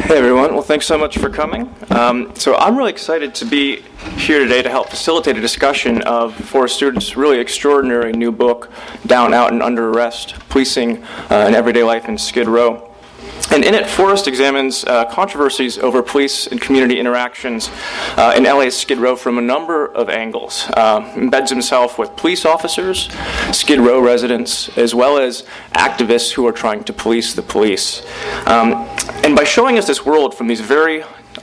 Hey everyone, well thanks so much for coming. So I'm really excited to be here today to help facilitate a discussion of Forrest Stuart's really extraordinary new book, Down, Out, and Under Arrest, Policing and Everyday Life in Skid Row. And in it, Forrest examines controversies over police and community interactions in LA's Skid Row from a number of angles. Embeds himself with police officers, Skid Row residents, as well as activists who are trying to police the police. And by showing us this world from these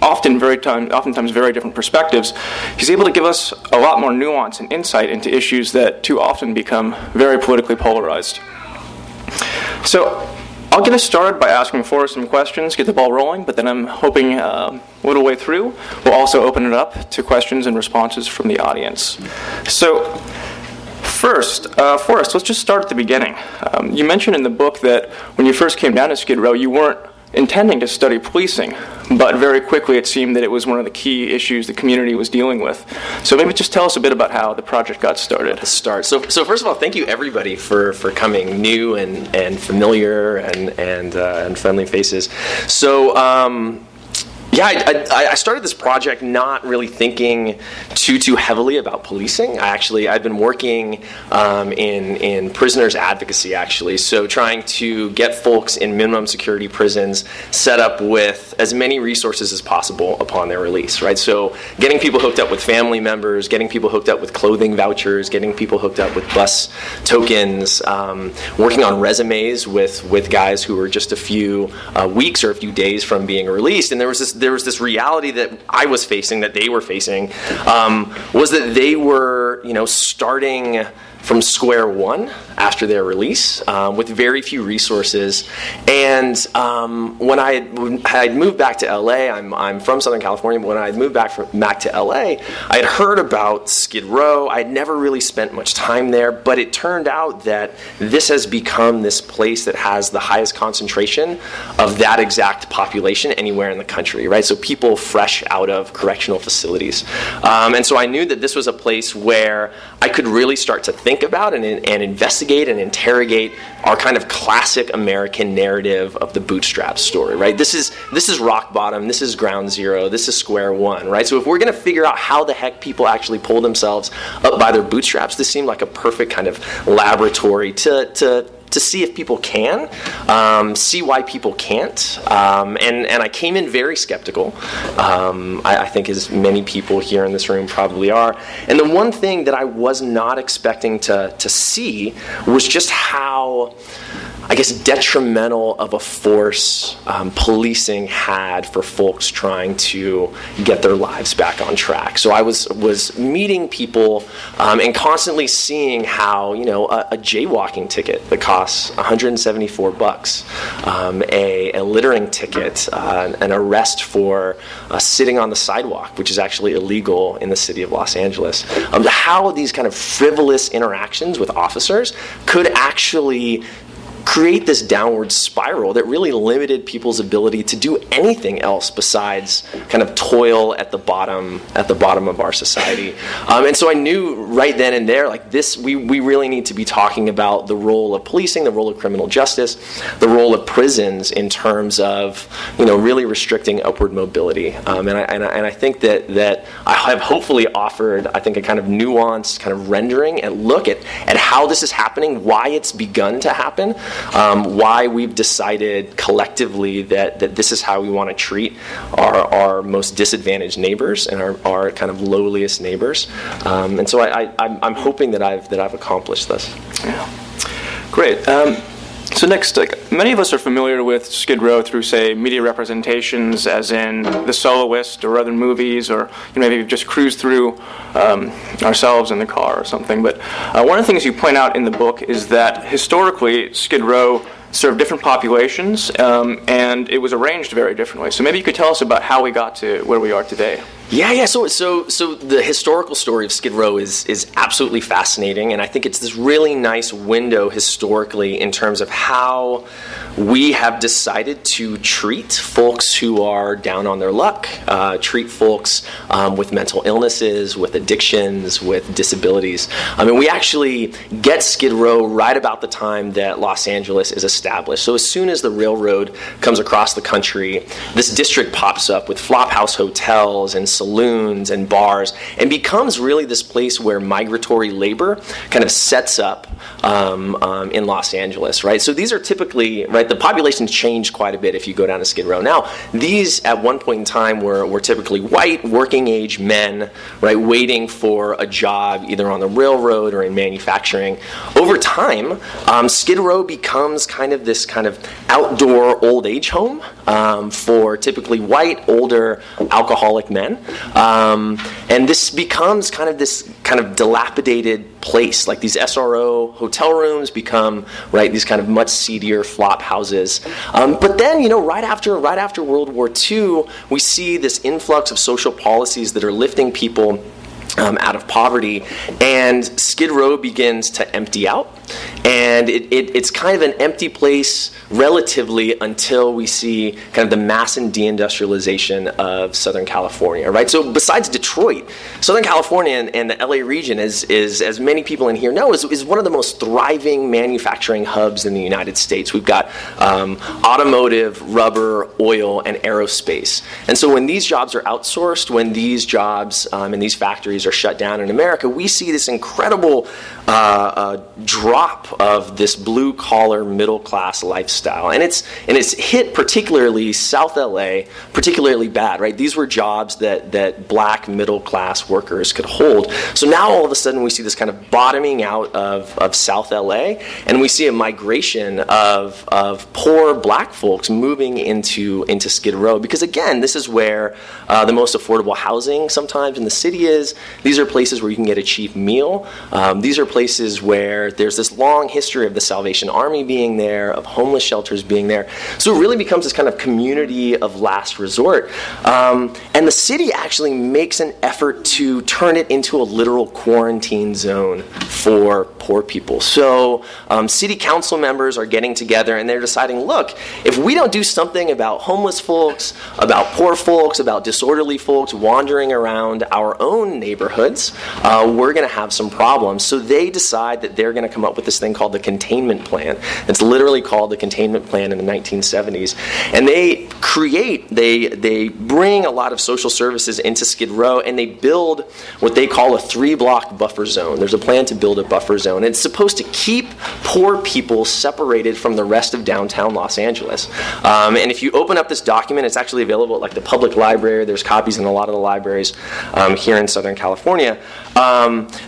oftentimes very different perspectives, he's able to give us a lot more nuance and insight into issues that too often become very politically polarized. So I'll get us started by asking Forrest some questions, get the ball rolling, but then I'm hoping a little way through, we'll also open it up to questions and responses from the audience. So first, Forrest, let's just start at the beginning. You mentioned in the book that when you first came down to Skid Row, you weren't intending to study policing, but very quickly it seemed that it was one of the key issues the community was dealing with. So maybe just tell us a bit about how the project got started. So first of all, thank you everybody for coming, new and familiar and friendly faces. So I started this project not really thinking too heavily about policing. I've been working in prisoners advocacy, actually, so trying to get folks in minimum security prisons set up with as many resources as possible upon their release, right? So getting people hooked up with family members, getting people hooked up with clothing vouchers, getting people hooked up with bus tokens, working on resumes with guys who were just a few weeks or a few days from being released. And there was this reality that I was facing, that they were facing, was that they were, starting from square one after their release with very few resources. And when I'd moved back to LA, I'm from Southern California, but when I had moved back to LA, I had heard about Skid Row. I had never really spent much time there, but it turned out that this has become this place that has the highest concentration of that exact population anywhere in the country, right? So people fresh out of correctional facilities. And so I knew that this was a place where I could really start to think about and investigate and interrogate our kind of classic American narrative of the bootstrap story, right? This is rock bottom, this is ground zero, this is square one, right? So if we're going to figure out how the heck people actually pull themselves up by their bootstraps, this seemed like a perfect kind of laboratory to see if people can, see why people can't, and I came in very skeptical. I think as many people here in this room probably are. And the one thing that I was not expecting to see was just how, I guess, detrimental of a force policing had for folks trying to get their lives back on track. So I was meeting people and constantly seeing how, a jaywalking ticket that costs $174, a littering ticket, an arrest for sitting on the sidewalk, which is actually illegal in the city of Los Angeles. How these kind of frivolous interactions with officers could actually create this downward spiral that really limited people's ability to do anything else besides kind of toil at the bottom of our society. And so I knew right then and there, like this, we really need to be talking about the role of policing, the role of criminal justice, the role of prisons in terms of, really restricting upward mobility. And I think that I have hopefully offered, I think, a kind of nuanced kind of rendering and look at how this is happening, why it's begun to happen, why we've decided collectively that this is how we want to treat our most disadvantaged neighbors and our kind of lowliest neighbors. And so I'm hoping that I've accomplished this. Yeah. Great. So next, many of us are familiar with Skid Row through, say, media representations, as in The Soloist or other movies, or maybe we've just cruised through ourselves in the car or something. But one of the things you point out in the book is that historically Skid Row served different populations, and it was arranged very differently. So maybe you could tell us about how we got to where we are today. Yeah. So the historical story of Skid Row is absolutely fascinating, and I think it's this really nice window historically in terms of how we have decided to treat folks who are down on their luck, treat folks with mental illnesses, with addictions, with disabilities. I mean, we actually get Skid Row right about the time that Los Angeles is established. So as soon as the railroad comes across the country, this district pops up with flophouse hotels and saloons and bars, and becomes really this place where migratory labor kind of sets up in Los Angeles, right? So these are typically, right, the population's changed quite a bit if you go down to Skid Row. Now, these at one point in time were typically white, working age men, right, waiting for a job either on the railroad or in manufacturing. Over time, Skid Row becomes kind of this kind of outdoor old age home for typically white, older, alcoholic men. And this becomes kind of this kind of dilapidated place. Like these SRO hotel rooms become, right, these kind of much seedier flop houses. But then, you know, right after World War II, we see this influx of social policies that are lifting people out of poverty, and Skid Row begins to empty out. And it's kind of an empty place relatively until we see kind of the mass and deindustrialization of Southern California, right? So besides Detroit, Southern California and the LA region is as many people in here know, is one of the most thriving manufacturing hubs in the United States. We've got automotive, rubber, oil, and aerospace. And so when these jobs are outsourced, when these jobs and these factories are shut down in America, we see this incredible drop of this blue-collar, middle-class lifestyle. And it's hit particularly South LA, particularly bad, right? These were jobs that black middle-class workers could hold. So now all of a sudden we see this kind of bottoming out of South LA, and we see a migration of poor black folks moving into Skid Row. Because again, this is where the most affordable housing sometimes in the city is. These are places where you can get a cheap meal. These are places where there's this long history of the Salvation Army being there, of homeless shelters being there. So it really becomes this kind of community of last resort. And the city actually makes an effort to turn it into a literal quarantine zone for poor people. So city council members are getting together and they're deciding, look, if we don't do something about homeless folks, about poor folks, about disorderly folks wandering around our own neighborhoods, we're going to have some problems. So they decide that they're going to come up with this thing called the containment plan. It's literally called the containment plan in the 1970s. And they bring a lot of social services into Skid Row, and they build what they call a 3-block buffer zone. There's a plan to build a buffer zone. It's supposed to keep poor people separated from the rest of downtown Los Angeles. And if you open up this document, it's actually available at like the public library. There's copies in a lot of the libraries here in Southern California.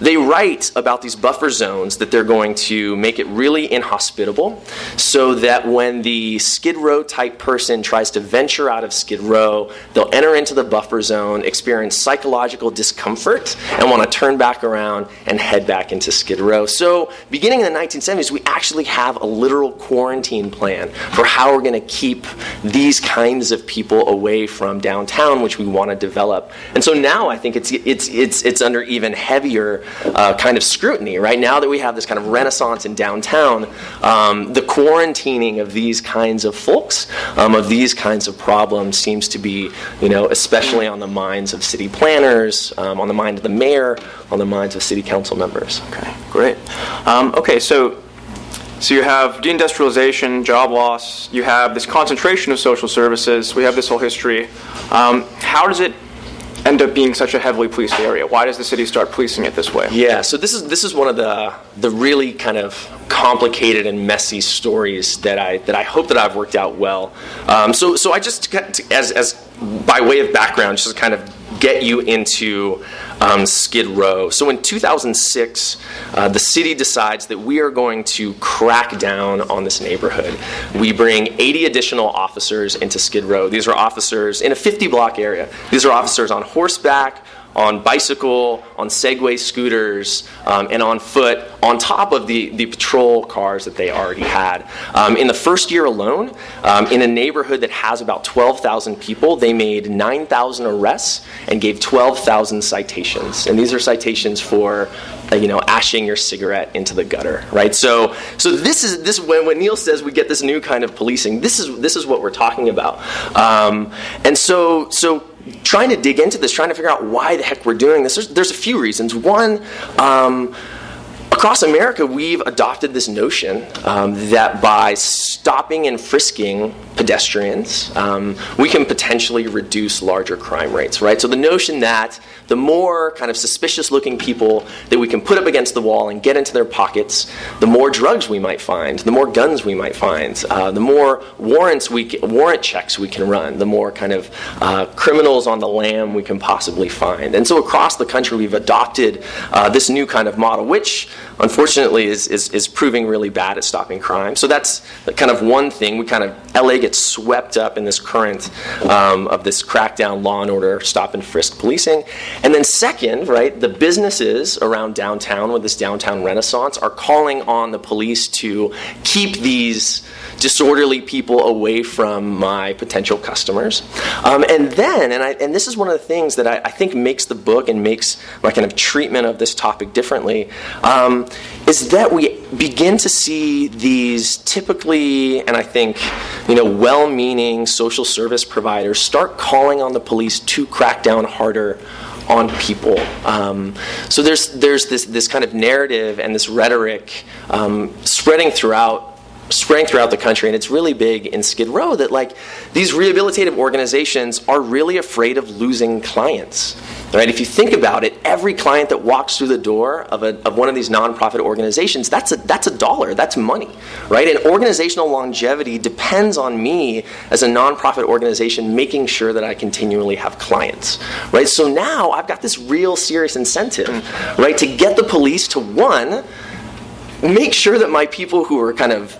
They write about these buffer zones that they're going to make it really inhospitable, so that when the Skid Row type person tries to venture out of Skid Row, they'll enter into the buffer zone, experience psychological discomfort, and want to turn back around and head back into Skid Row. So beginning in the 1970s, we actually have a literal quarantine plan for how we're going to keep these kinds of people away from downtown, which we want to develop. And so now I think it's under even heavier kind of scrutiny, right? Now that we have this kind of renaissance in downtown, the quarantining of these kinds of folks, of these kinds of problems, seems to be, especially on the minds of city planners, on the mind of the mayor, on the minds of city council members. Okay, great. So you have deindustrialization, job loss, you have this concentration of social services, we have this whole history. How does it end up being such a heavily policed area? Why does the city start policing it this way? Yeah, so this is one of the really kind of complicated and messy stories that I hope that I've worked out well. So I just, as by way of background, just to kind of get you into Skid Row. So in 2006, the city decides that we are going to crack down on this neighborhood. We bring 80 additional officers into Skid Row. These are officers in a 50-block area. These are officers on horseback, on bicycle, on Segway scooters, and on foot, on top of the patrol cars that they already had. In the first year alone, in a neighborhood that has about 12,000 people, they made 9,000 arrests and gave 12,000 citations. And these are citations for ashing your cigarette into the gutter, right? So this is when Neil says we get this new kind of policing. This is what we're talking about. And so trying to dig into this, trying to figure out why the heck we're doing this, there's a few reasons. One, across across America, we've adopted this notion that by stopping and frisking pedestrians, we can potentially reduce larger crime rates, right? So the notion that the more kind of suspicious-looking people that we can put up against the wall and get into their pockets, the more drugs we might find, the more guns we might find, the more warrant checks we can run, the more kind of criminals on the lam we can possibly find. And so across the country, we've adopted this new kind of model, which unfortunately is proving really bad at stopping crime. So that's kind of one thing. LA gets swept up in this current of this crackdown law and order, stop and frisk policing. And then second, right, the businesses around downtown with this downtown renaissance are calling on the police to keep these disorderly people away from my potential customers. And this is one of the things that I think makes the book and makes my kind of treatment of this topic differently, is that we begin to see these typically, and I think, well-meaning social service providers start calling on the police to crack down harder on people. So there's this kind of narrative and this rhetoric spreading throughout the country, and it's really big in Skid Row that these rehabilitative organizations are really afraid of losing clients. Right? If you think about it, every client that walks through the door of one of these nonprofit organizations, that's a dollar, that's money, right? And organizational longevity depends on me as a nonprofit organization making sure that I continually have clients, right? So now I've got this real serious incentive, right, to get the police to, one, make sure that my people who are kind of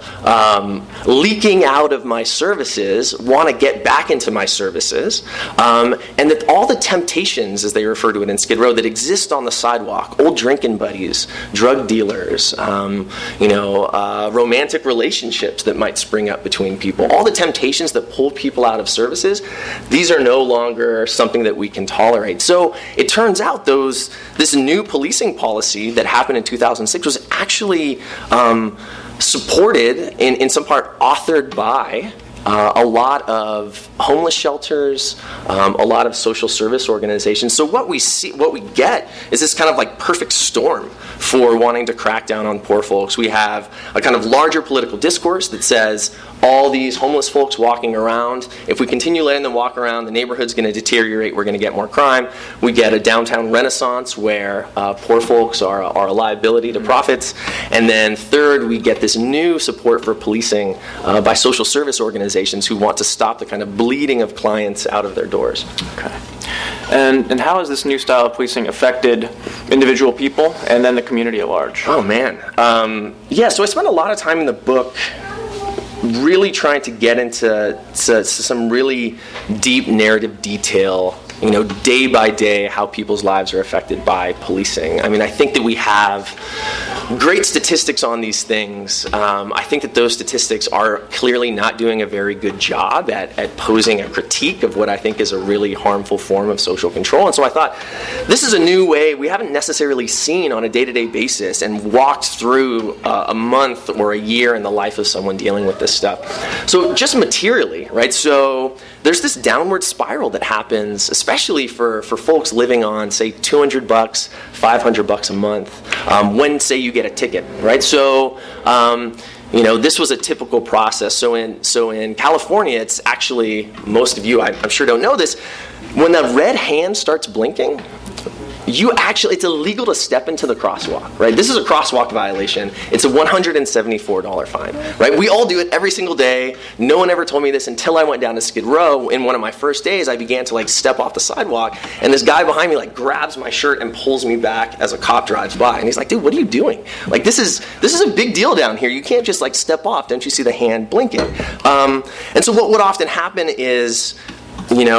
leaking out of my services want to get back into my services, and that all the temptations, as they refer to it in Skid Row, that exist on the sidewalk, old drinking buddies, drug dealers, romantic relationships that might spring up between people, all the temptations that pull people out of services, these are no longer something that we can tolerate. So it turns out this new policing policy that happened in 2006 was actually supported, in some part authored by a lot of homeless shelters, a lot of social service organizations. So what we get is this kind of perfect storm for wanting to crack down on poor folks. We have a kind of larger political discourse that says all these homeless folks walking around, if we continue letting them walk around, the neighborhood's going to deteriorate, we're going to get more crime. We get a downtown renaissance where poor folks are a liability to profits. And then third, we get this new support for policing by social service organizations who want to stop the kind of bleeding of clients out of their doors. Okay. And how has this new style of policing affected individual people and then the community at large? Oh, man. So I spent a lot of time in the book really trying to get into some really deep narrative detail, day by day, how people's lives are affected by policing. I mean, I think that we have great statistics on these things. I think that those statistics are clearly not doing a very good job at posing a critique of what I think is a really harmful form of social control. And so I thought, this is a new way we haven't necessarily seen on a day-to-day basis and walked through a month or a year in the life of someone dealing with this stuff. So just materially, right? So there's this downward spiral that happens, especially for folks living on, say, $200, $500 a month, when, say, you get a ticket, right? So, this was a typical process. So in California, it's actually, most of you, I'm sure don't know this, when the red hand starts blinking, it's illegal to step into the crosswalk, right? This is a crosswalk violation. It's a $174 fine, right? We all do it every single day. No one ever told me this until I went down to Skid Row. In one of my first days, I began to step off the sidewalk, and this guy behind me grabs my shirt and pulls me back as a cop drives by. And he's like, dude, what are you doing? This is a big deal down here. You can't just step off. Don't you see the hand blinking? And so what would often happen is,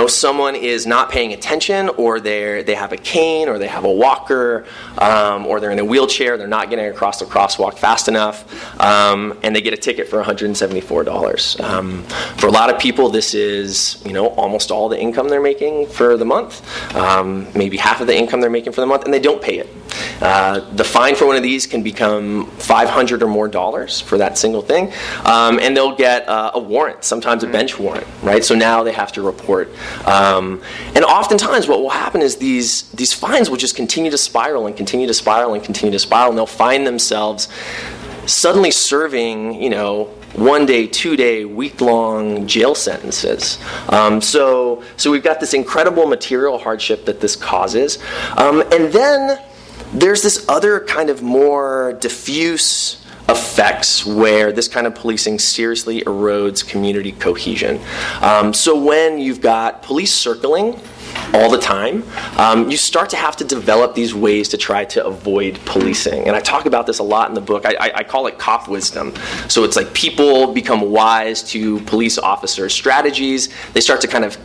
someone is not paying attention, or they have a cane, or they have a walker, or they're in a wheelchair, they're not getting across the crosswalk fast enough, and they get a ticket for $174. For a lot of people, this is, almost all the income they're making for the month, maybe half of the income they're making for the month, and they don't pay it. The fine for one of these can become $500 or more for that single thing, and they'll get a warrant, sometimes a bench warrant, right? So now they have to report. And oftentimes what will happen is these fines will just continue to spiral and continue to spiral and continue to spiral, and they'll find themselves suddenly serving, 1-day, 2-day, week-long jail sentences. So we've got this incredible material hardship that this causes. And then there's this other kind of more diffuse effects where this kind of policing seriously erodes community cohesion. So when you've got police circling all the time, you start to have to develop these ways to try to avoid policing. And I talk about this a lot in the book. I call it cop wisdom. So it's like people become wise to police officers' strategies. They start to kind of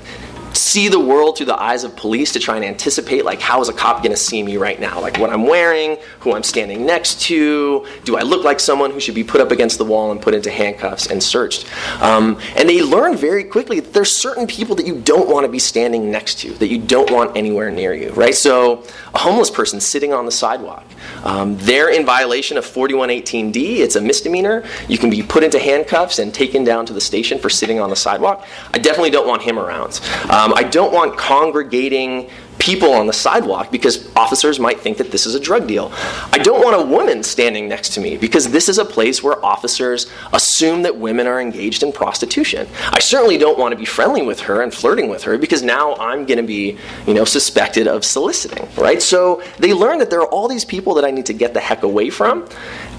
see the world through the eyes of police to try and anticipate, like, how is a cop going to see me right now? Like, what I'm wearing, who I'm standing next to, do I look like someone who should be put up against the wall and put into handcuffs and searched? And they learn very quickly that there's certain people that you don't want to be standing next to, that you don't want anywhere near you, right? So a homeless person sitting on the sidewalk, they're in violation of 4118D. It's a misdemeanor. You can be put into handcuffs and taken down to the station for sitting on the sidewalk. I definitely don't want him around. I don't want congregating people on the sidewalk because officers might think that this is a drug deal. I don't want a woman standing next to me because this is a place where officers assume that women are engaged in prostitution. I certainly don't want to be friendly with her and flirting with her because now I'm going to be, suspected of soliciting, right? So they learn that there are all these people that I need to get the heck away from,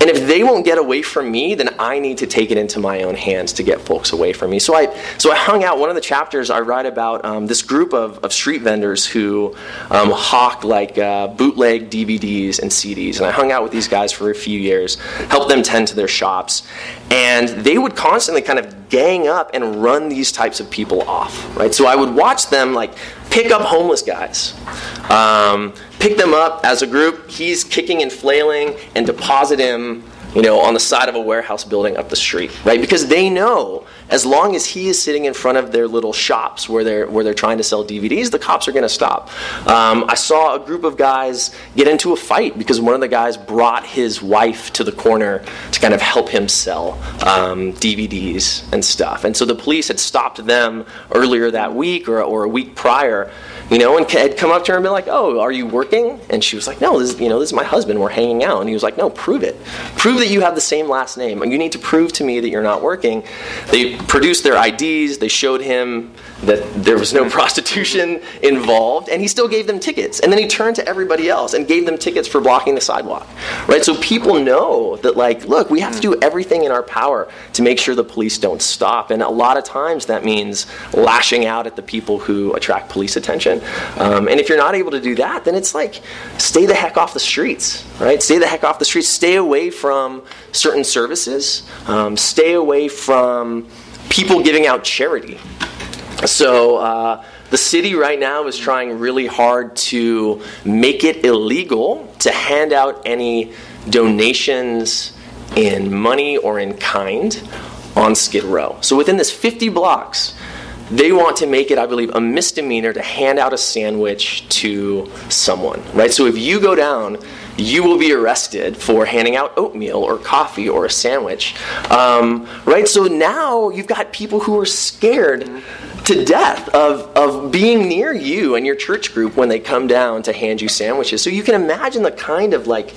and if they won't get away from me, then I need to take it into my own hands to get folks away from me. So I hung out. One of the chapters I write about this group of street vendors who hawk like bootleg DVDs and CDs. And I hung out with these guys for a few years, helped them tend to their shops, and they would constantly kind of gang up and run these types of people off, right? So I would watch them like pick up homeless guys, pick them up as a group, he's kicking and flailing, and deposit him on the side of a warehouse building up the street, right? Because they know as long as he is sitting in front of their little shops where they're trying to sell DVDs, the cops are going to stop. I saw a group of guys get into a fight because one of the guys brought his wife to the corner to kind of help him sell DVDs and stuff. And so the police had stopped them earlier that week or a week prior, and had come up to her and been like, "Oh, are you working?" And she was like, "No, this is my husband. We're hanging out." And he was like, "No, prove it. Prove that you have the same last name. And you need to prove to me that you're not working." They produced their IDs. They showed him that there was no prostitution involved, and he still gave them tickets. And then he turned to everybody else and gave them tickets for blocking the sidewalk, right? So people know that, like, look, we have to do everything in our power to make sure the police don't stop. And a lot of times that means lashing out at the people who attract police attention. And if you're not able to do that, then it's like, stay the heck off the streets, right? Stay the heck off the streets. Stay away from certain services. Stay away from people giving out charity. So the city right now is trying really hard to make it illegal to hand out any donations in money or in kind on Skid Row. So within this 50 blocks, they want to make it, I believe, a misdemeanor to hand out a sandwich to someone, right? So if you go down, you will be arrested for handing out oatmeal or coffee or a sandwich, right? So now you've got people who are scared to death of being near you and your church group when they come down to hand you sandwiches. So you can imagine the kind of like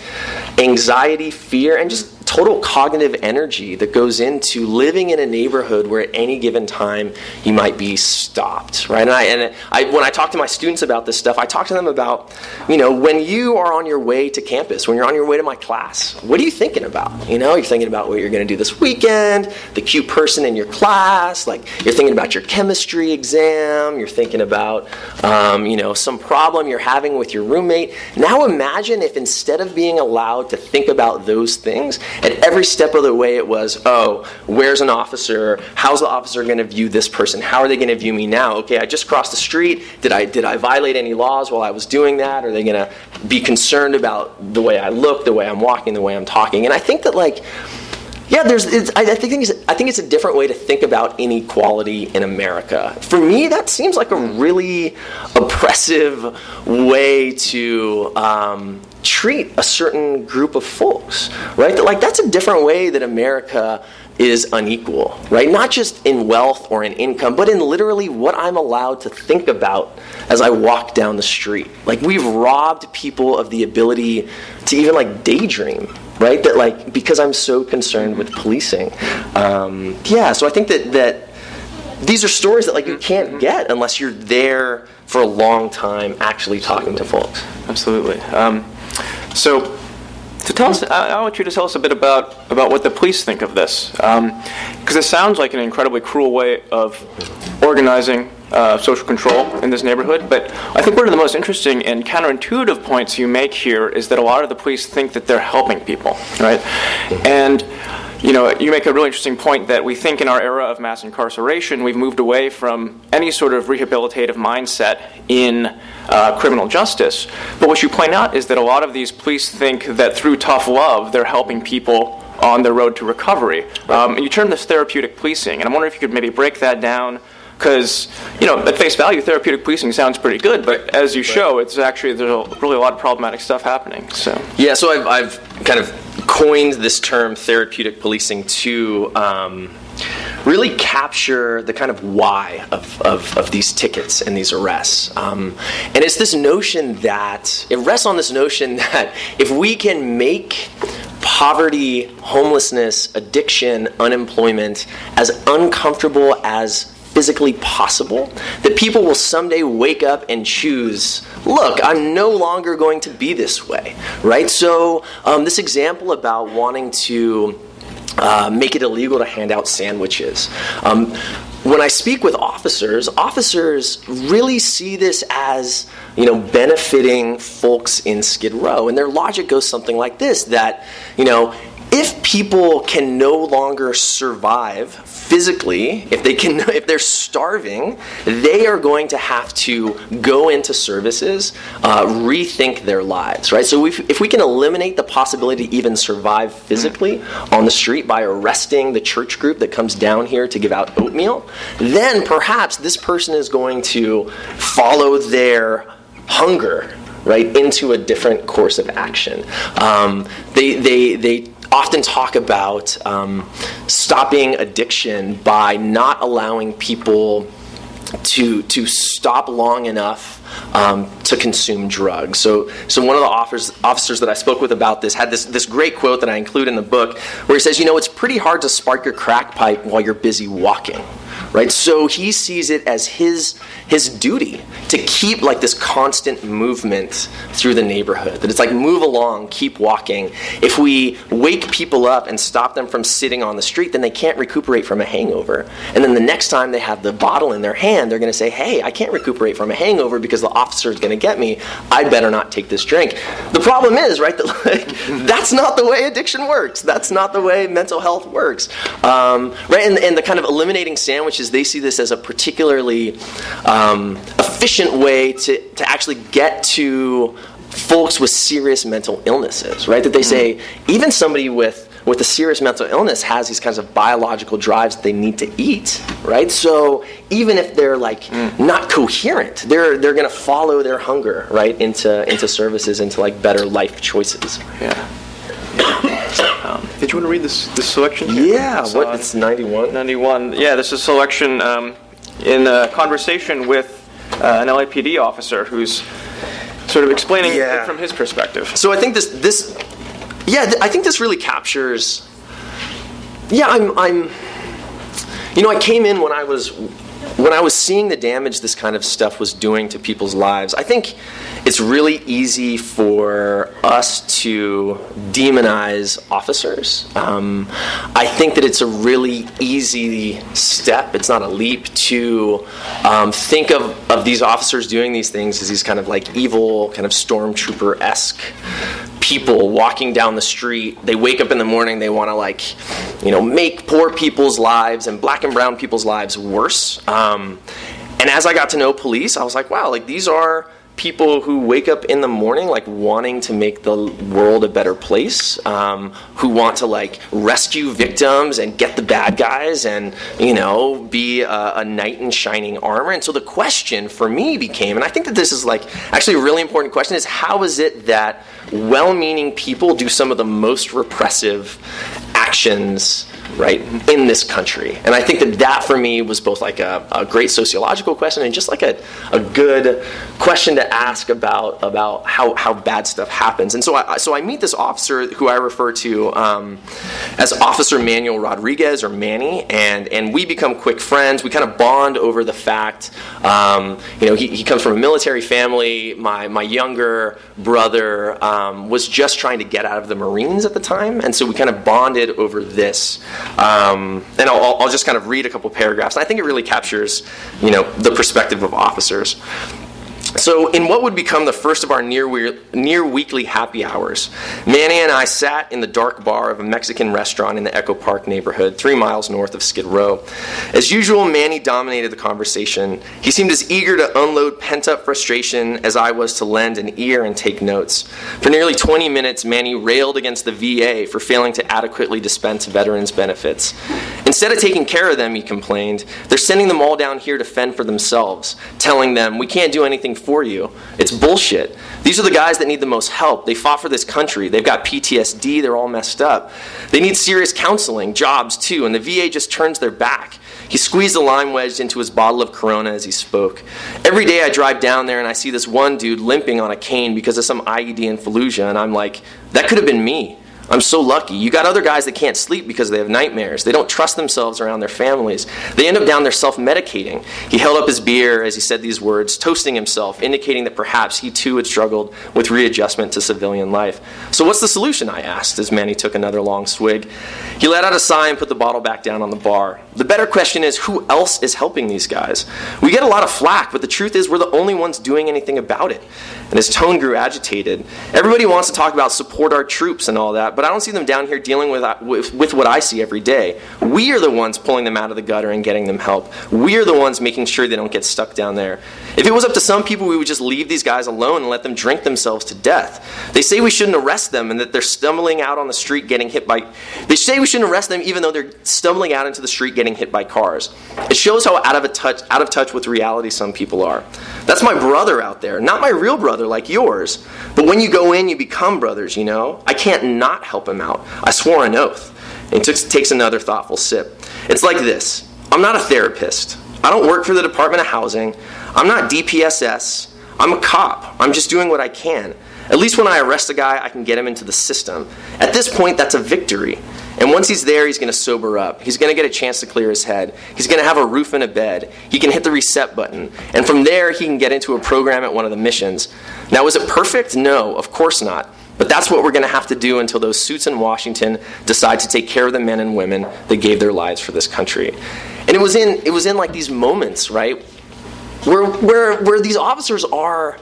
anxiety, fear, and just total cognitive energy that goes into living in a neighborhood where at any given time you might be stopped, right? And I when I talk to my students about this stuff, I talk to them about, when you are on your way to campus, when you're on your way to my class, what are you thinking about? You're thinking about what you're going to do this weekend, the cute person in your class, like you're thinking about your chemistry exam, you're thinking about, some problem you're having with your roommate. Now imagine if instead of being allowed to think about those things, at every step of the way it was, oh, where's an officer? How's the officer going to view this person? How are they going to view me now? Okay, I just crossed the street. Did I violate any laws while I was doing that? Are they going to be concerned about the way I look, the way I'm walking, the way I'm talking? And I think that, I think it's a different way to think about inequality in America. For me, that seems like a really oppressive way to treat a certain group of folks, right? That's a different way that America is unequal, right? Not just in wealth or in income, but in literally what I'm allowed to think about as I walk down the street. We've robbed people of the ability to even daydream, right? That because I'm so concerned with policing. So I think that these are stories that you can't get unless you're there for a long time actually talking to folks. Absolutely. So tell us, I want you to tell us a bit about what the police think of this, because it sounds like an incredibly cruel way of organizing social control in this neighborhood. But I think one of the most interesting and counterintuitive points you make here is that a lot of the police think that they're helping people, right? And you make a really interesting point that we think in our era of mass incarceration, we've moved away from any sort of rehabilitative mindset in criminal justice. But what you point out is that a lot of these police think that through tough love, they're helping people on their road to recovery. And you term this therapeutic policing. And I'm wondering if you could maybe break that down, because, at face value, therapeutic policing sounds pretty good, but as you show, it's actually, there's really a lot of problematic stuff happening. So I've kind of coined this term therapeutic policing to really capture the kind of why of these tickets and these arrests. And it's this notion that, it rests on this notion that if we can make poverty, homelessness, addiction, unemployment as uncomfortable as physically possible, that people will someday wake up and choose, look, I'm no longer going to be this way, right? So this example about wanting to make it illegal to hand out sandwiches. When I speak with officers really see this as, benefiting folks in Skid Row. And their logic goes something like this, that, if people can no longer survive physically, if they're starving, they are going to have to go into services, rethink their lives, right? So if we can eliminate the possibility to even survive physically on the street by arresting the church group that comes down here to give out oatmeal, then perhaps this person is going to follow their hunger, right, into a different course of action. They often talk about stopping addiction by not allowing people to stop long enough to consume drugs. So one of the officers that I spoke with about this had this great quote that I include in the book, where he says, it's pretty hard to spark your crack pipe while you're busy walking. Right, so he sees it as his duty to keep this constant movement through the neighborhood. That it's move along, keep walking. If we wake people up and stop them from sitting on the street, then they can't recuperate from a hangover. And then the next time they have the bottle in their hand, they're going to say, hey, I can't recuperate from a hangover because the officer is going to get me. I better not take this drink. The problem is, right, that that's not the way addiction works. That's not the way mental health works. Right, and the kind of eliminating sandwiches, they see this as a particularly efficient way to actually get to folks with serious mental illnesses, right? That they say even somebody with a serious mental illness has these kinds of biological drives that they need to eat, right? So even if they're not coherent, they're going to follow their hunger, right, into services, into better life choices. Yeah. Did you want to read this selection here? Yeah, it's 91? 91. Yeah, this is a selection in a conversation with an LAPD officer who's sort of explaining it from his perspective. So I think I think this really captures. Yeah, I came in when I was seeing the damage this kind of stuff was doing to people's lives. I think it's really easy for us to demonize officers. I think that it's a really easy step. It's not a leap to think of these officers doing these things as these kind of evil, kind of stormtrooper-esque people walking down the street. They wake up in the morning, they want to make poor people's lives and black and brown people's lives worse. And as I got to know police, I was like, wow, these are people who wake up in the morning like wanting to make the world a better place, who want to like rescue victims and get the bad guys and, you know, be a knight in shining armor. And so the question for me became, and I think that this is like actually a really important question, is how is it that well-meaning people do some of the most repressive actions, right, in this country? And I think that for me was both like a great sociological question and just like a good question to ask about how bad stuff happens. And so I meet this officer who I refer to as Officer Manuel Rodriguez, or Manny, and we become quick friends. We kind of bond over the fact, he comes from a military family. My younger brother was just trying to get out of the Marines at the time, and so we kind of bonded over this. And I'll just kind of read a couple paragraphs. And I think it really captures, the perspective of officers. So in what would become the first of our near weekly happy hours, Manny and I sat in the dark bar of a Mexican restaurant in the Echo Park neighborhood, 3 miles north of Skid Row. As usual, Manny dominated the conversation. He seemed as eager to unload pent-up frustration as I was to lend an ear and take notes. For nearly 20 minutes, Manny railed against the VA for failing to adequately dispense veterans' benefits. Instead of taking care of them, he complained, they're sending them all down here to fend for themselves, telling them, we can't do anything for you. It's bullshit. These are the guys that need the most help. They fought for this country. They've got PTSD. They're all messed up. They need serious counseling, jobs too, and the VA just turns their back. He squeezed a lime wedge into his bottle of Corona as he spoke. Every day I drive down there and I see this one dude limping on a cane because of some IED in Fallujah, and I'm like, that could have been me. I'm so lucky. You got other guys that can't sleep because they have nightmares. They don't trust themselves around their families. They end up down there self-medicating. He held up his beer as he said these words, toasting himself, indicating that perhaps he too had struggled with readjustment to civilian life. So what's the solution, I asked, as Manny took another long swig. He let out a sigh and put the bottle back down on the bar. The better question is, who else is helping these guys? We get a lot of flack, but the truth is we're the only ones doing anything about it. And his tone grew agitated. Everybody wants to talk about support our troops and all that, but I don't see them down here dealing with what I see every day. We are the ones pulling them out of the gutter and getting them help. We are the ones making sure they don't get stuck down there. If it was up to some people, we would just leave these guys alone and let them drink themselves to death. They say we shouldn't arrest them and that they're stumbling out on the street getting hit by... They say we shouldn't arrest them even though they're stumbling out into the street getting hit by cars. It shows how out of touch with reality some people are. That's my brother out there, not my real brother like yours. But when you go in, you become brothers, I can't not help him out. I swore an oath. And he takes another thoughtful sip. It's like this. I'm not a therapist. I don't work for the Department of Housing. I'm not DPSS. I'm a cop. I'm just doing what I can. At least when I arrest a guy, I can get him into the system. At this point, that's a victory. And once he's there, he's going to sober up. He's going to get a chance to clear his head. He's going to have a roof and a bed. He can hit the reset button. And from there, he can get into a program at one of the missions. Now, is it perfect? No, of course not. But that's what we're going to have to do until those suits in Washington decide to take care of the men and women that gave their lives for this country. And it was in like these moments, right, where these officers are...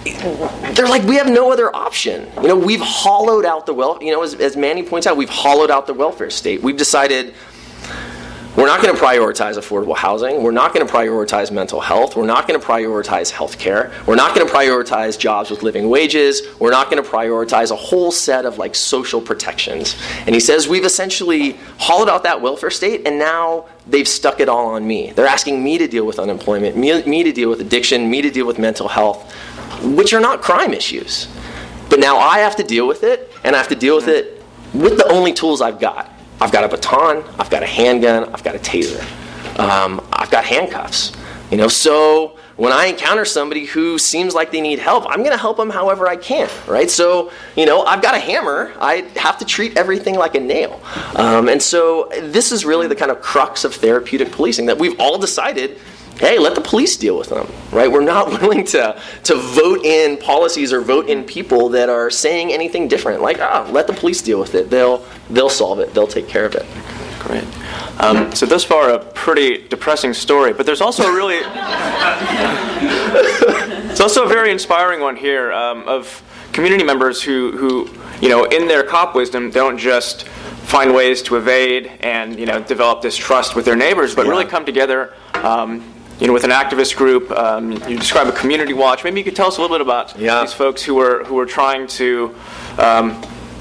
They're like, we have no other option. We've hollowed out the as Manny points out, we've hollowed out the welfare state. We've decided we're not going to prioritize affordable housing. We're not going to prioritize mental health. We're not going to prioritize health care. We're not going to prioritize jobs with living wages. We're not going to prioritize a whole set of social protections. And he says we've essentially hollowed out that welfare state, and now they've stuck it all on me. They're asking me to deal with unemployment, me to deal with addiction, me to deal with mental health, which are not crime issues. But now I have to deal with it, and I have to deal with it with the only tools I've got. I've got a baton, I've got a handgun, I've got a taser. I've got handcuffs. So when I encounter somebody who seems like they need help, I'm going to help them however I can, right? So, I've got a hammer. I have to treat everything like a nail. And so this is really the kind of crux of therapeutic policing, that we've all decided, hey, let the police deal with them, right? We're not willing to vote in policies or vote in people that are saying anything different. Let the police deal with it. They'll solve it. They'll take care of it. Great. So thus far, a pretty depressing story, but there's also a really... It's also a very inspiring one here of community members who, in their cop wisdom, don't just find ways to evade and, develop this trust with their neighbors, but really come together, with an activist group. You describe a community watch. Maybe you could tell us a little bit about these folks who are trying to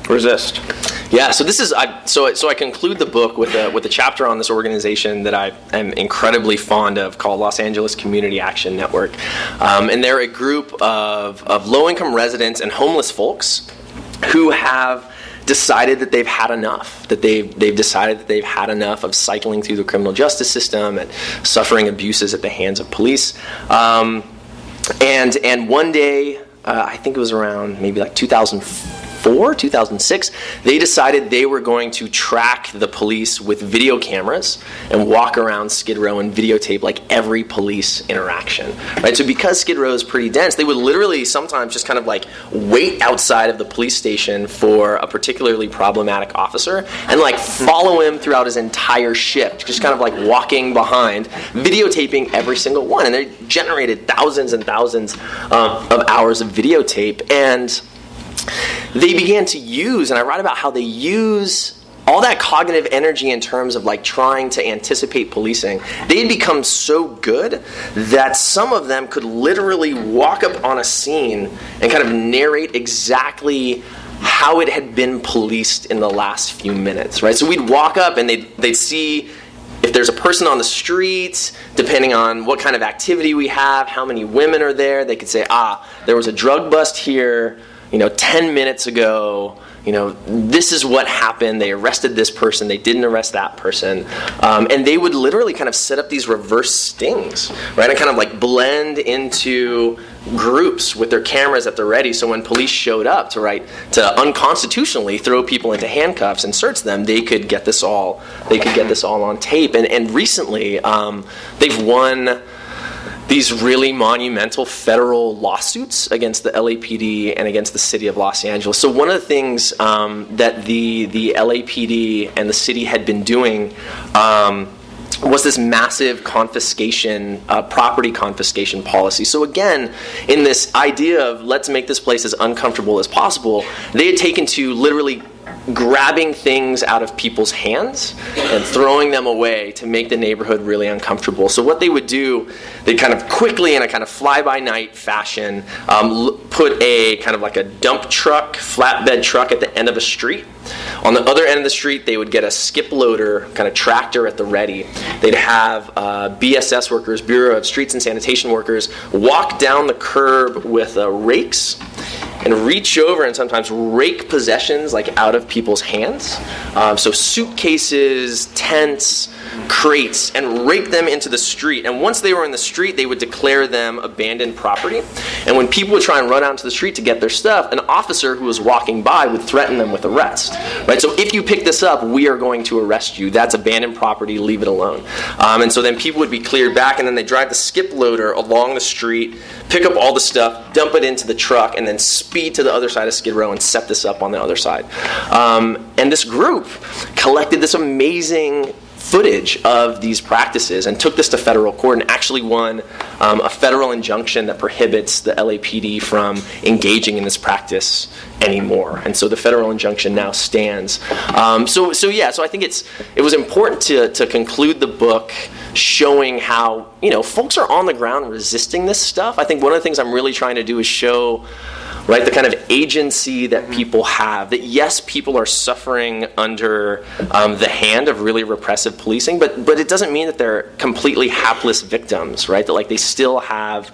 resist. Yeah, so this is so I conclude the book with a chapter on this organization that I am incredibly fond of called Los Angeles Community Action Network, and they're a group of low-income residents and homeless folks who have decided that they've had enough, that they've decided that they've had enough of cycling through the criminal justice system and suffering abuses at the hands of police, and one day, I think it was around maybe like 2006, they decided they were going to track the police with video cameras and walk around Skid Row and videotape like every police interaction, right? So because Skid Row is pretty dense, they would literally sometimes just kind of like wait outside of the police station for a particularly problematic officer and like follow him throughout his entire shift, just kind of like walking behind, videotaping every single one. And they generated thousands and thousands of hours of videotape. And they began to use, and I write about how they use all that cognitive energy in terms of like trying to anticipate policing. They had become so good that some of them could literally walk up on a scene and kind of narrate exactly how it had been policed in the last few minutes, right? So we'd walk up and they'd see if there's a person on the street, depending on what kind of activity we have, how many women are there, they could say, there was a drug bust here, 10 minutes ago, this is what happened. They arrested this person. They didn't arrest that person. And they would literally kind of set up these reverse stings, right? And kind of like blend into groups with their cameras at the ready. So when police showed up to unconstitutionally throw people into handcuffs and search them, they could get this all on tape. And recently, they've won these really monumental federal lawsuits against the LAPD and against the city of Los Angeles. So one of the things that the LAPD and the city had been doing was this massive confiscation, property confiscation policy. So again, in this idea of let's make this place as uncomfortable as possible, they had taken to literally grabbing things out of people's hands and throwing them away to make the neighborhood really uncomfortable. So what they would do, they kind of quickly, in a kind of fly-by-night fashion, put a kind of like a dump truck, flatbed truck at the end of a street. On the other end of the street, they would get a skip loader, kind of tractor at the ready. They'd have BSS workers, Bureau of Streets and Sanitation workers, walk down the curb with rakes and reach over and sometimes rake possessions like out of people's hands. So suitcases, tents, crates, and rake them into the street. And once they were in the street, they would declare them abandoned property. And when people would try and run out to the street to get their stuff, an officer who was walking by would threaten them with arrest. Right? So if you pick this up, we are going to arrest you. That's abandoned property. Leave it alone. And so then people would be cleared back, and then they drive the skip loader along the street, pick up all the stuff, dump it into the truck, and then speed to the other side of Skid Row and set this up on the other side. And this group collected this amazing footage of these practices and took this to federal court and actually won a federal injunction that prohibits the LAPD from engaging in this practice anymore. And so the federal injunction now stands. So I think it was important to conclude the book showing how folks are on the ground resisting this stuff. I think one of the things I'm really trying to do is show the kind of agency that people have, that yes, people are suffering under the hand of really repressive policing, but it doesn't mean that they're completely hapless victims, right? That they still have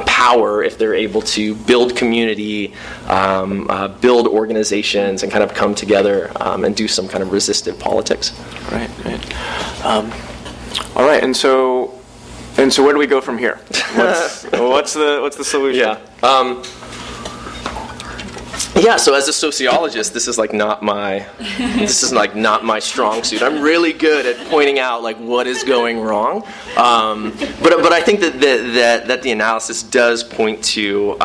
power if they're able to build community, build organizations, and kind of come together and do some kind of resistive politics. Right. All right, and so where do we go from here? What's the solution? Yeah, so as a sociologist, this is not my strong suit. I'm really good at pointing out what is going wrong, but I think that the analysis does point to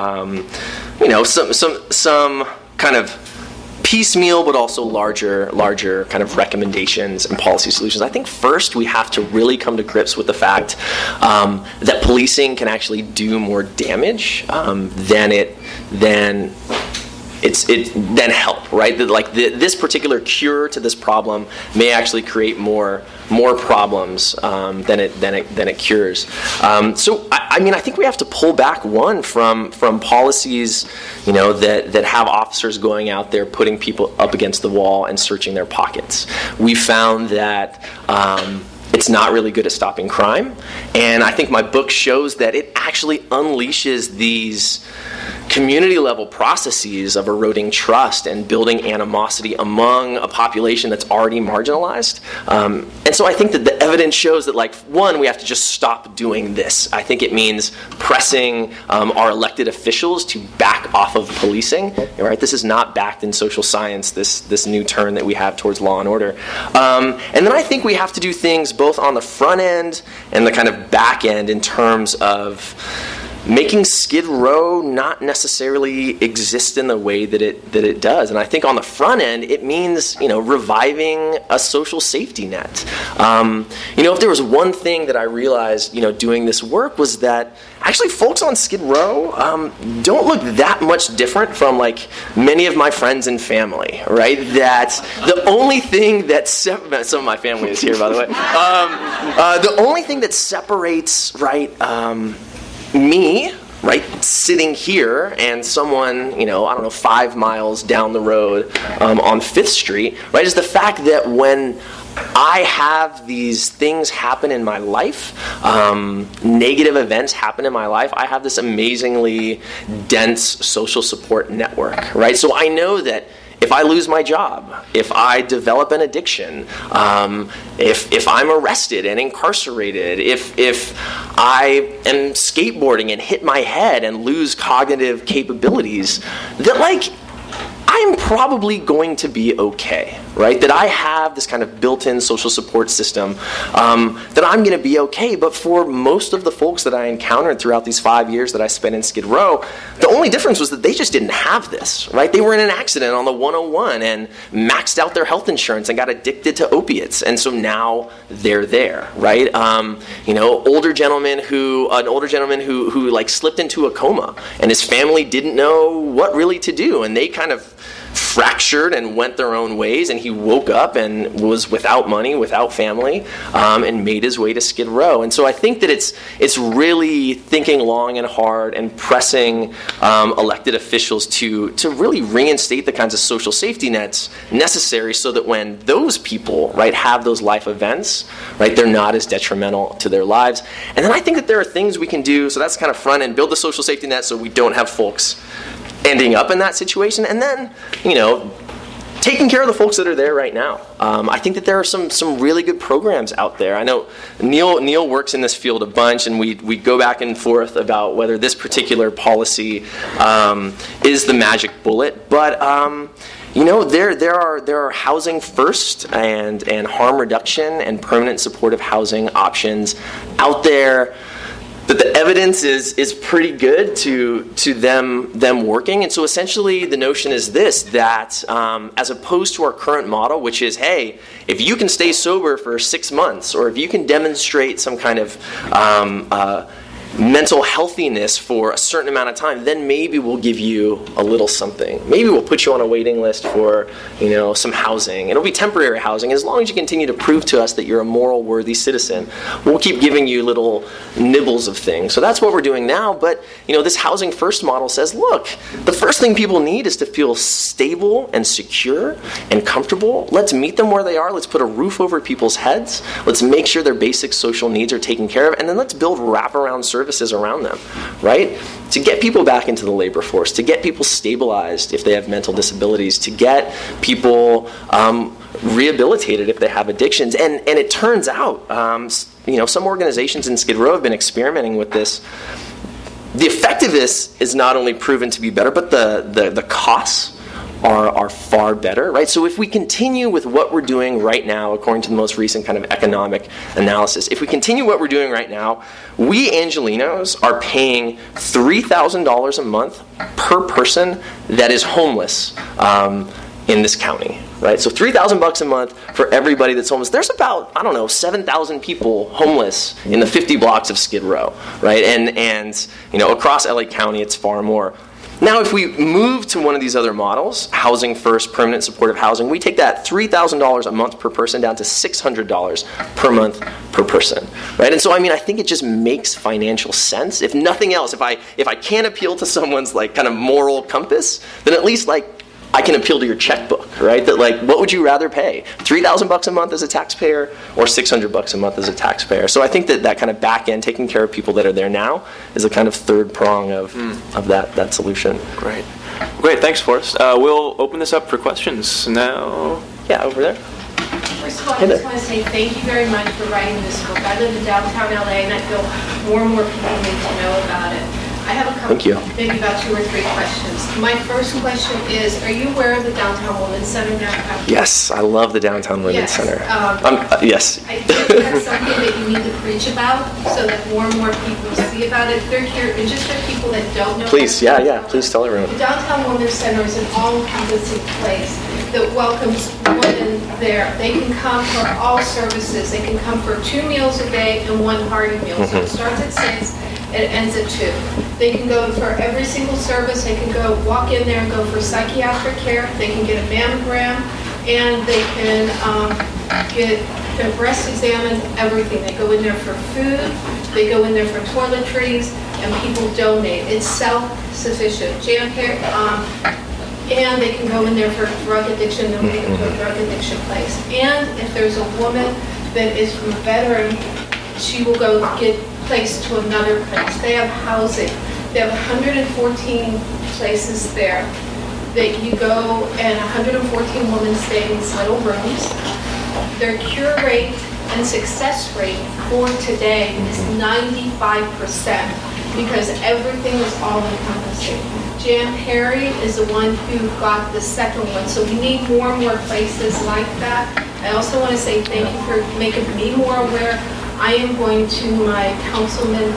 some kind of piecemeal, but also larger kind of recommendations and policy solutions. I think first we have to really come to grips with the fact that policing can actually do more damage than then help, right? That like this particular cure to this problem may actually create more problems than it cures. So I mean, I think we have to pull back from policies, that have officers going out there putting people up against the wall and searching their pockets. We found that it's not really good at stopping crime, and I think my book shows that it actually unleashes these community-level processes of eroding trust and building animosity among a population that's already marginalized. And so I think that the evidence shows that, like, one, we have to just stop doing this. I think it means pressing our elected officials to back off of policing. Right? This is not backed in social science, this new turn that we have towards law and order. And then I think we have to do things both on the front end and the kind of back end in terms of making Skid Row not necessarily exist in the way that it does. And I think on the front end, it means, reviving a social safety net. If there was one thing that I realized, doing this work, was that actually folks on Skid Row don't look that much different from, like, many of my friends and family, right? That the only thing that some of my family is here, by the way. The only thing that separates, right, me, right, sitting here, and someone, 5 miles down the road on 5th Street, right, is the fact that when I have these things happen in my life, negative events happen in my life, I have this amazingly dense social support network, right? So I know that if I lose my job, if I develop an addiction, if I'm arrested and incarcerated, if I am skateboarding and hit my head and lose cognitive capabilities, that, like, I'm probably going to be okay, right? That I have this kind of built-in social support system, that I'm going to be okay. But for most of the folks that I encountered throughout these 5 years that I spent in Skid Row, the only difference was that they just didn't have this, right? They were in an accident on the 101 and maxed out their health insurance and got addicted to opiates, and so now they're there, right? An older gentleman who like slipped into a coma, and his family didn't know what really to do, and they kind of fractured and went their own ways, and he woke up and was without money, without family, and made his way to Skid Row. And so I think that it's really thinking long and hard and pressing elected officials to really reinstate the kinds of social safety nets necessary so that when those people, right, have those life events, right, they're not as detrimental to their lives. And then I think that there are things we can do, so that's kind of front end, build the social safety net so we don't have folks ending up in that situation, and then, taking care of the folks that are there right now. I think that there are some really good programs out there. I know Neil works in this field a bunch, and we go back and forth about whether this particular policy is the magic bullet, but there are housing first and harm reduction and permanent supportive housing options out there. But the evidence is pretty good to them working. And so essentially the notion is this, that as opposed to our current model, which is, hey, if you can stay sober for 6 months, or if you can demonstrate some kind of mental healthiness for a certain amount of time, then maybe we'll give you a little something. Maybe we'll put you on a waiting list for, some housing. It'll be temporary housing. As long as you continue to prove to us that you're a moral, worthy citizen, we'll keep giving you little nibbles of things. So that's what we're doing now. But, this housing first model says, look, the first thing people need is to feel stable and secure and comfortable. Let's meet them where they are. Let's put a roof over people's heads. Let's make sure their basic social needs are taken care of. And then let's build wraparound services around them, right? To get people back into the labor force, to get people stabilized if they have mental disabilities, to get people rehabilitated if they have addictions. And it turns out, some organizations in Skid Row have been experimenting with this. The effectiveness is not only proven to be better, but the costs are far better, right? So if we continue with what we're doing right now, according to the most recent kind of economic analysis, if we continue what we're doing right now, we Angelinos are paying $3,000 a month per person that is homeless in this county, right? So $3,000 a month for everybody that's homeless. There's about, 7,000 people homeless in the 50 blocks of Skid Row, right? And across LA County, it's far more. Now, if we move to one of these other models, housing first, permanent supportive housing, we take that $3,000 a month per person down to $600 per month per person, right? And so, I think it just makes financial sense. If nothing else, if I can't appeal to someone's like kind of moral compass, then at least like I can appeal to your checkbook, right? That like, what would you rather pay? $3,000 a month as a taxpayer, or $600 a month as a taxpayer? So I think that kind of back end, taking care of people that are there now, is a kind of third prong of that solution. Great. Thanks, Forrest. We'll open this up for questions now. Yeah, over there. First of all, I just want to say thank you very much for writing this book. I live in downtown LA, and I feel more and more people need to know about it. I have a couple, maybe about 2 or 3 questions. My first question is, are you aware of the Downtown Women's Center now? Yes, I love the Downtown Women's Center. Yes. I think that's something that you need to preach about so that more and more people see about it. They're here, and just for people that don't know. Please, please tell everyone. The Downtown Women's Center is an all-encompassing place that welcomes women there. They can come for all services. They can come for 2 meals a day and 1 hearty meal. So it starts at 6. It ends at 2. They can go for every single service. They can go walk in there and go for psychiatric care. They can get a mammogram, and they can get their breast examined, everything. They go in there for food. They go in there for toiletries, and people donate. It's self-sufficient. And they can go in there for drug addiction. They'll take them to a drug addiction place. And if there's a woman that is a veteran, she will go get placed to another place. They have housing. They have 114 places there that you go, and 114 women stay in these little rooms. Their cure rate and success rate for today is 95% because everything is all encompassing. Jan Perry is the one who got the second one, so we need more and more places like that. I also want to say thank you for making me more aware. I am going to my Councilman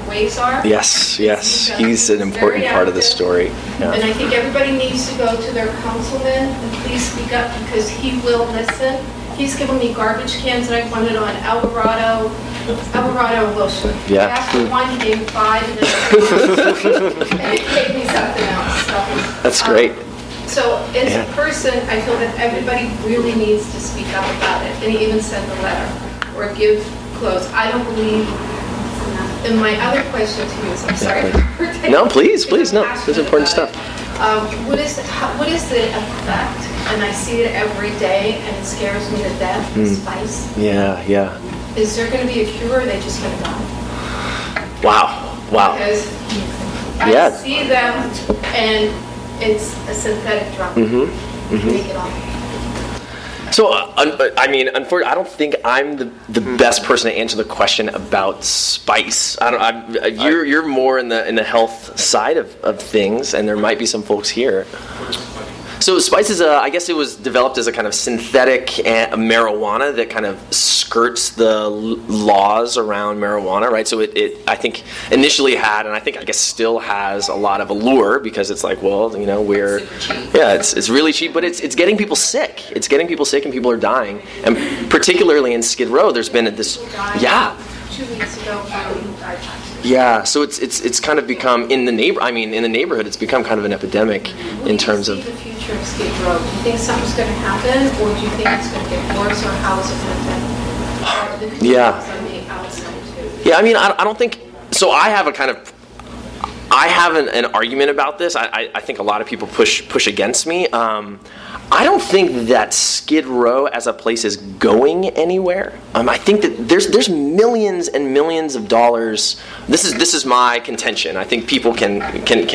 Wazar. Yes, he's an important part of the story. Yeah. And I think everybody needs to go to their councilman and please speak up because he will listen. He's given me garbage cans that I wanted on Alvarado and Wilshire. Yeah. After 1, he gave me 5, and then and it gave me something else. So, that's great. So as a person, I feel that everybody really needs to speak up about it, and even send a letter or give clothes. I don't believe. And my other question to you is, I'm sorry. No, please, no. This is important stuff. What is the effect? And I see it every day, and it scares me to death. Spice. Yeah. Is there going to be a cure, or are they just going to die? Wow. Because I see them, and it's a synthetic drug. Take it off. So, unfortunately, I don't think I'm the best person to answer the question about spice. You're more in the health side of things, and there might be some folks here. So spice is I guess it was developed as a kind of synthetic marijuana that kind of skirts the laws around marijuana, right? So it I think initially had, and I guess still has a lot of allure because it's like, well, it's really cheap, but it's getting people sick. It's getting people sick and people are dying. And particularly in Skid Row, there's been this, 2 weeks ago, yeah, so it's kind of become in the neighborhood it's become kind of an epidemic in terms of the future of Skid Row. Do you think something's going to happen, or do you think it's going to get worse, or how is it going to be? Yeah, I don't think so. I have an argument about this. I think a lot of people push against me. I don't think that Skid Row as a place is going anywhere. I think that there's millions and millions of dollars. This is my contention. I think people can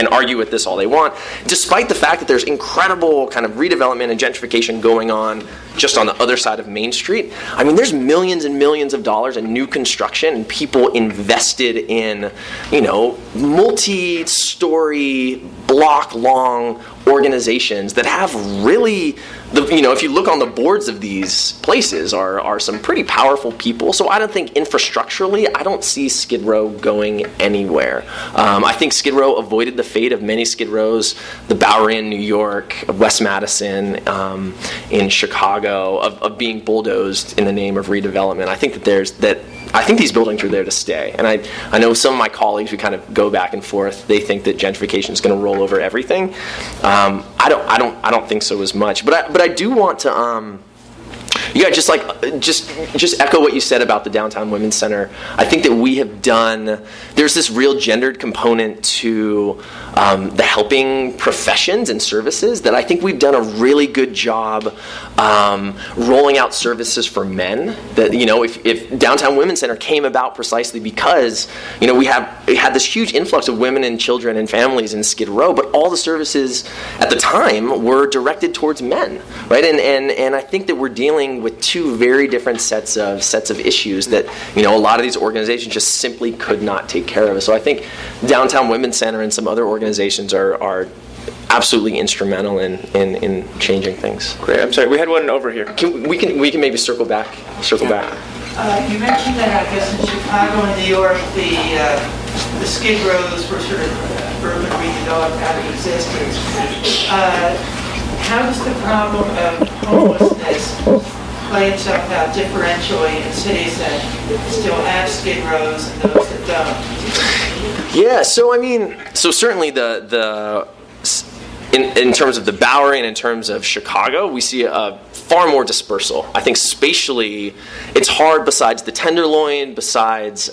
argue with this all they want, despite the fact that there's incredible kind of redevelopment and gentrification going on just on the other side of Main Street. There's millions and millions of dollars in new construction and people invested in, multi-story, block-long organizations that have really if you look on the boards of these places are some pretty powerful people. So I don't think infrastructurally, I don't see Skid Row going anywhere. I think Skid Row avoided the fate of many Skid Rows, the Bowery in New York, West Madison in Chicago, of being bulldozed in the name of redevelopment. I think I think these buildings are there to stay. And I know some of my colleagues, we kind of go back and forth. They think that gentrification is going to roll over everything. I don't think so as much. But I do want to just echo what you said about the Downtown Women's Center. I think that we have there's this real gendered component to the helping professions and services that I think we've done a really good job rolling out services for men. That, if Downtown Women's Center came about precisely because, we had this huge influx of women and children and families in Skid Row, but all the services at the time were directed towards men, right? And I think that we're dealing with two very different sets of issues that a lot of these organizations just simply could not take care of. So I think Downtown Women's Center and some other organizations are absolutely instrumental in changing things. Great. I'm sorry, we had one over here. We can maybe circle back. You mentioned that I guess in Chicago and New York the Skid Rows were sort of urban redeveloped out of existence. How does the problem of homelessness play itself out differentially in cities that still have Skid Rows and those that don't? Yeah, so certainly in terms of the Bowery and in terms of Chicago, we see a far more dispersal. I think spatially, it's hard besides the Tenderloin, besides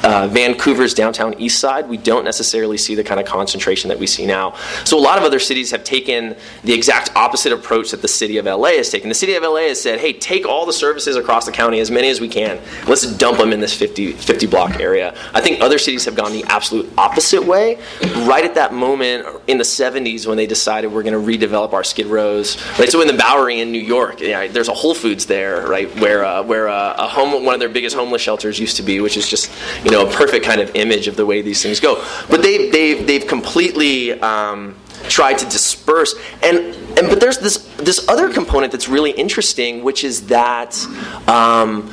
Vancouver's downtown east side, we don't necessarily see the kind of concentration that we see now. So a lot of other cities have taken the exact opposite approach that the city of LA has taken. The city of LA has said, hey, take all the services across the county, as many as we can. Let's dump them in this 50 block area. I think other cities have gone the absolute opposite way. Right at that moment in the 70s when they decided we're going to redevelop our Skid Rows. Right? So in the Bowery in New York, there's a Whole Foods there, right, where one of their biggest homeless shelters used to be, which is just a perfect kind of image of the way these things go. But they've completely tried to disperse, but there's this other component that's really interesting, which is that a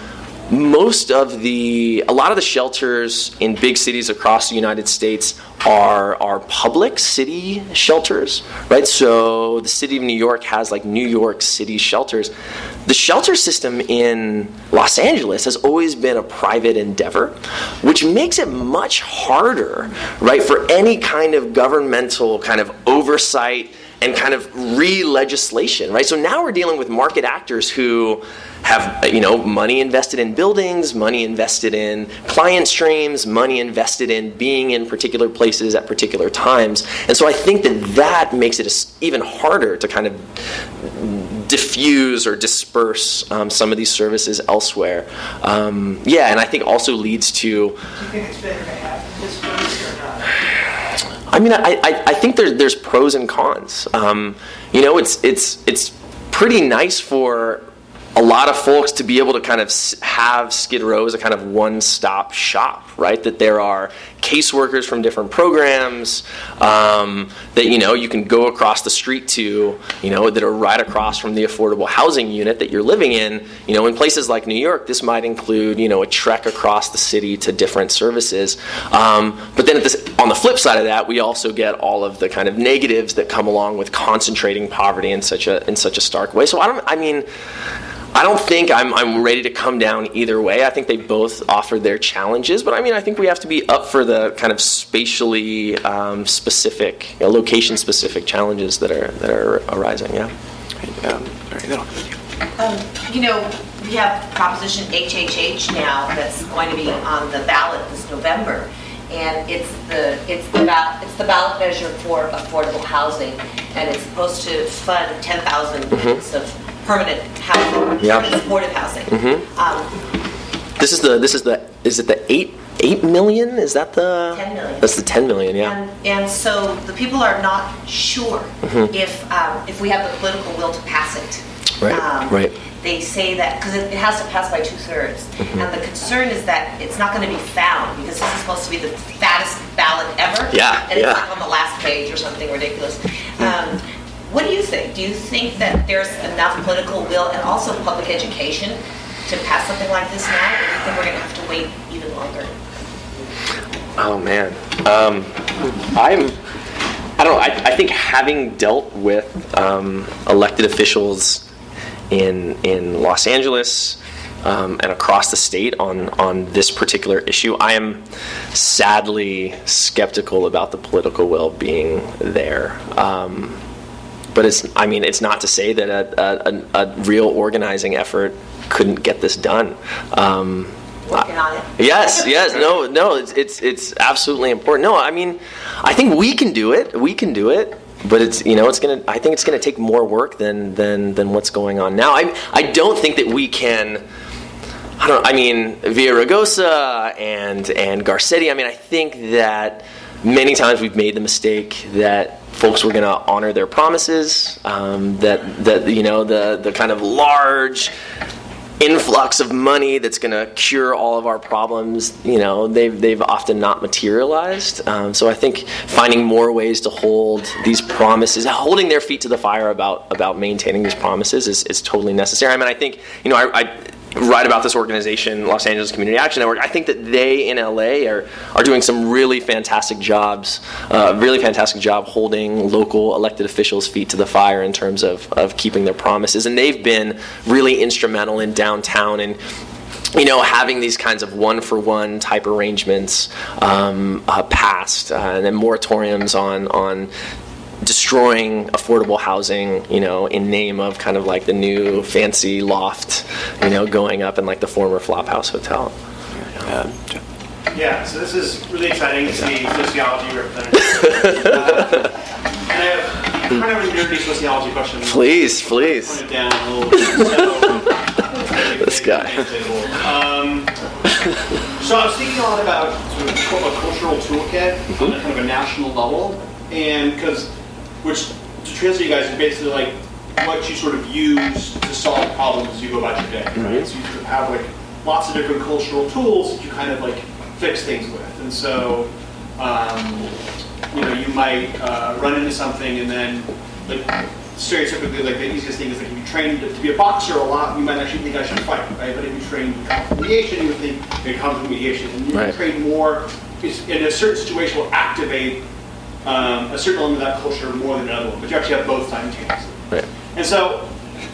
lot of the shelters in big cities across the United States are public city shelters, right? So the city of New York has like New York City shelters. The shelter system in Los Angeles has always been a private endeavor, which makes it much harder, right, for any kind of governmental kind of oversight and kind of re-legislation, right? So now we're dealing with market actors who have money invested in buildings, money invested in client streams, money invested in being in particular places at particular times. And so I think that makes it even harder to kind of diffuse or disperse some of these services elsewhere. And I think also leads to... Do you think it's better to have dispersed or not? I think there's pros and cons. It's pretty nice for a lot of folks to be able to kind of have Skid Row as a kind of one-stop shop, right? That there are caseworkers from different programs that you can go across the street to, that are right across from the affordable housing unit that you're living in. In places like New York, this might include a trek across the city to different services. But then on the flip side of that, we also get all of the kind of negatives that come along with concentrating poverty in such a stark way. So I don't think I'm ready to come down either way. I think they both offer their challenges, but I think we have to be up for the kind of spatially specific, location-specific challenges that are arising. Yeah. We have Proposition HHH now that's going to be on the ballot this November, and it's the ballot measure for affordable housing, and it's supposed to fund 10,000 units of permanent housing, permanent supportive housing. Is it the 8 million? Is that the 10 million? That's the 10 million, yeah. And so the people are not sure if we have the political will to pass it. Right. They say that because it has to pass by 2/3, and the concern is that it's not going to be found because this is supposed to be the fattest ballot ever. Yeah. And it's like on the last page or something ridiculous. What do you think? Do you think that there's enough political will and also public education to pass something like this now, or do you think we're going to have to wait even longer? Oh man, I think having dealt with elected officials in Los Angeles and across the state on this particular issue, I am sadly skeptical about the political will being there. But it's not to say that a real organizing effort couldn't get this done. Working on it. Yes, no, it's absolutely important. No, I mean, I think we can do it, but I think it's gonna take more work than what's going on now. I don't think that we can. Villaraigosa and Garcetti, I think that many times we've made the mistake that folks were going to honor their promises, that the kind of large influx of money that's going to cure all of our problems, they've often not materialized. So I think finding more ways to hold these promises, holding their feet to the fire about maintaining these promises is totally necessary. I think, I write about this organization, Los Angeles Community Action Network. I think that they in LA are doing some really fantastic job holding local elected officials' feet to the fire in terms of keeping their promises. And they've been really instrumental in downtown and having these kinds of one-for-one type arrangements passed, and then moratoriums on destroying affordable housing, in name of kind of like the new fancy loft, going up in like the former Flophouse Hotel. Yeah, so this is really exciting to see sociology represented. And I have kind of a nerdy sociology question. Please. Point it down a little bit. This guy. So I was thinking a lot about sort of a cultural toolkit on a kind of a national level, and which to translate you guys is basically like what you sort of use to solve problems as you go about your day, right? So you sort of have like lots of different cultural tools that you kind of like fix things with, and so you might run into something, and then like stereotypically, like the easiest thing is like if you trained to be a boxer a lot, you might actually think I should fight, right? But if you train conflict mediation, you would think conflict mediation, and you can train more in a certain situation will activate a certain element of that culture more than another one, but you actually have both simultaneously. Right. And so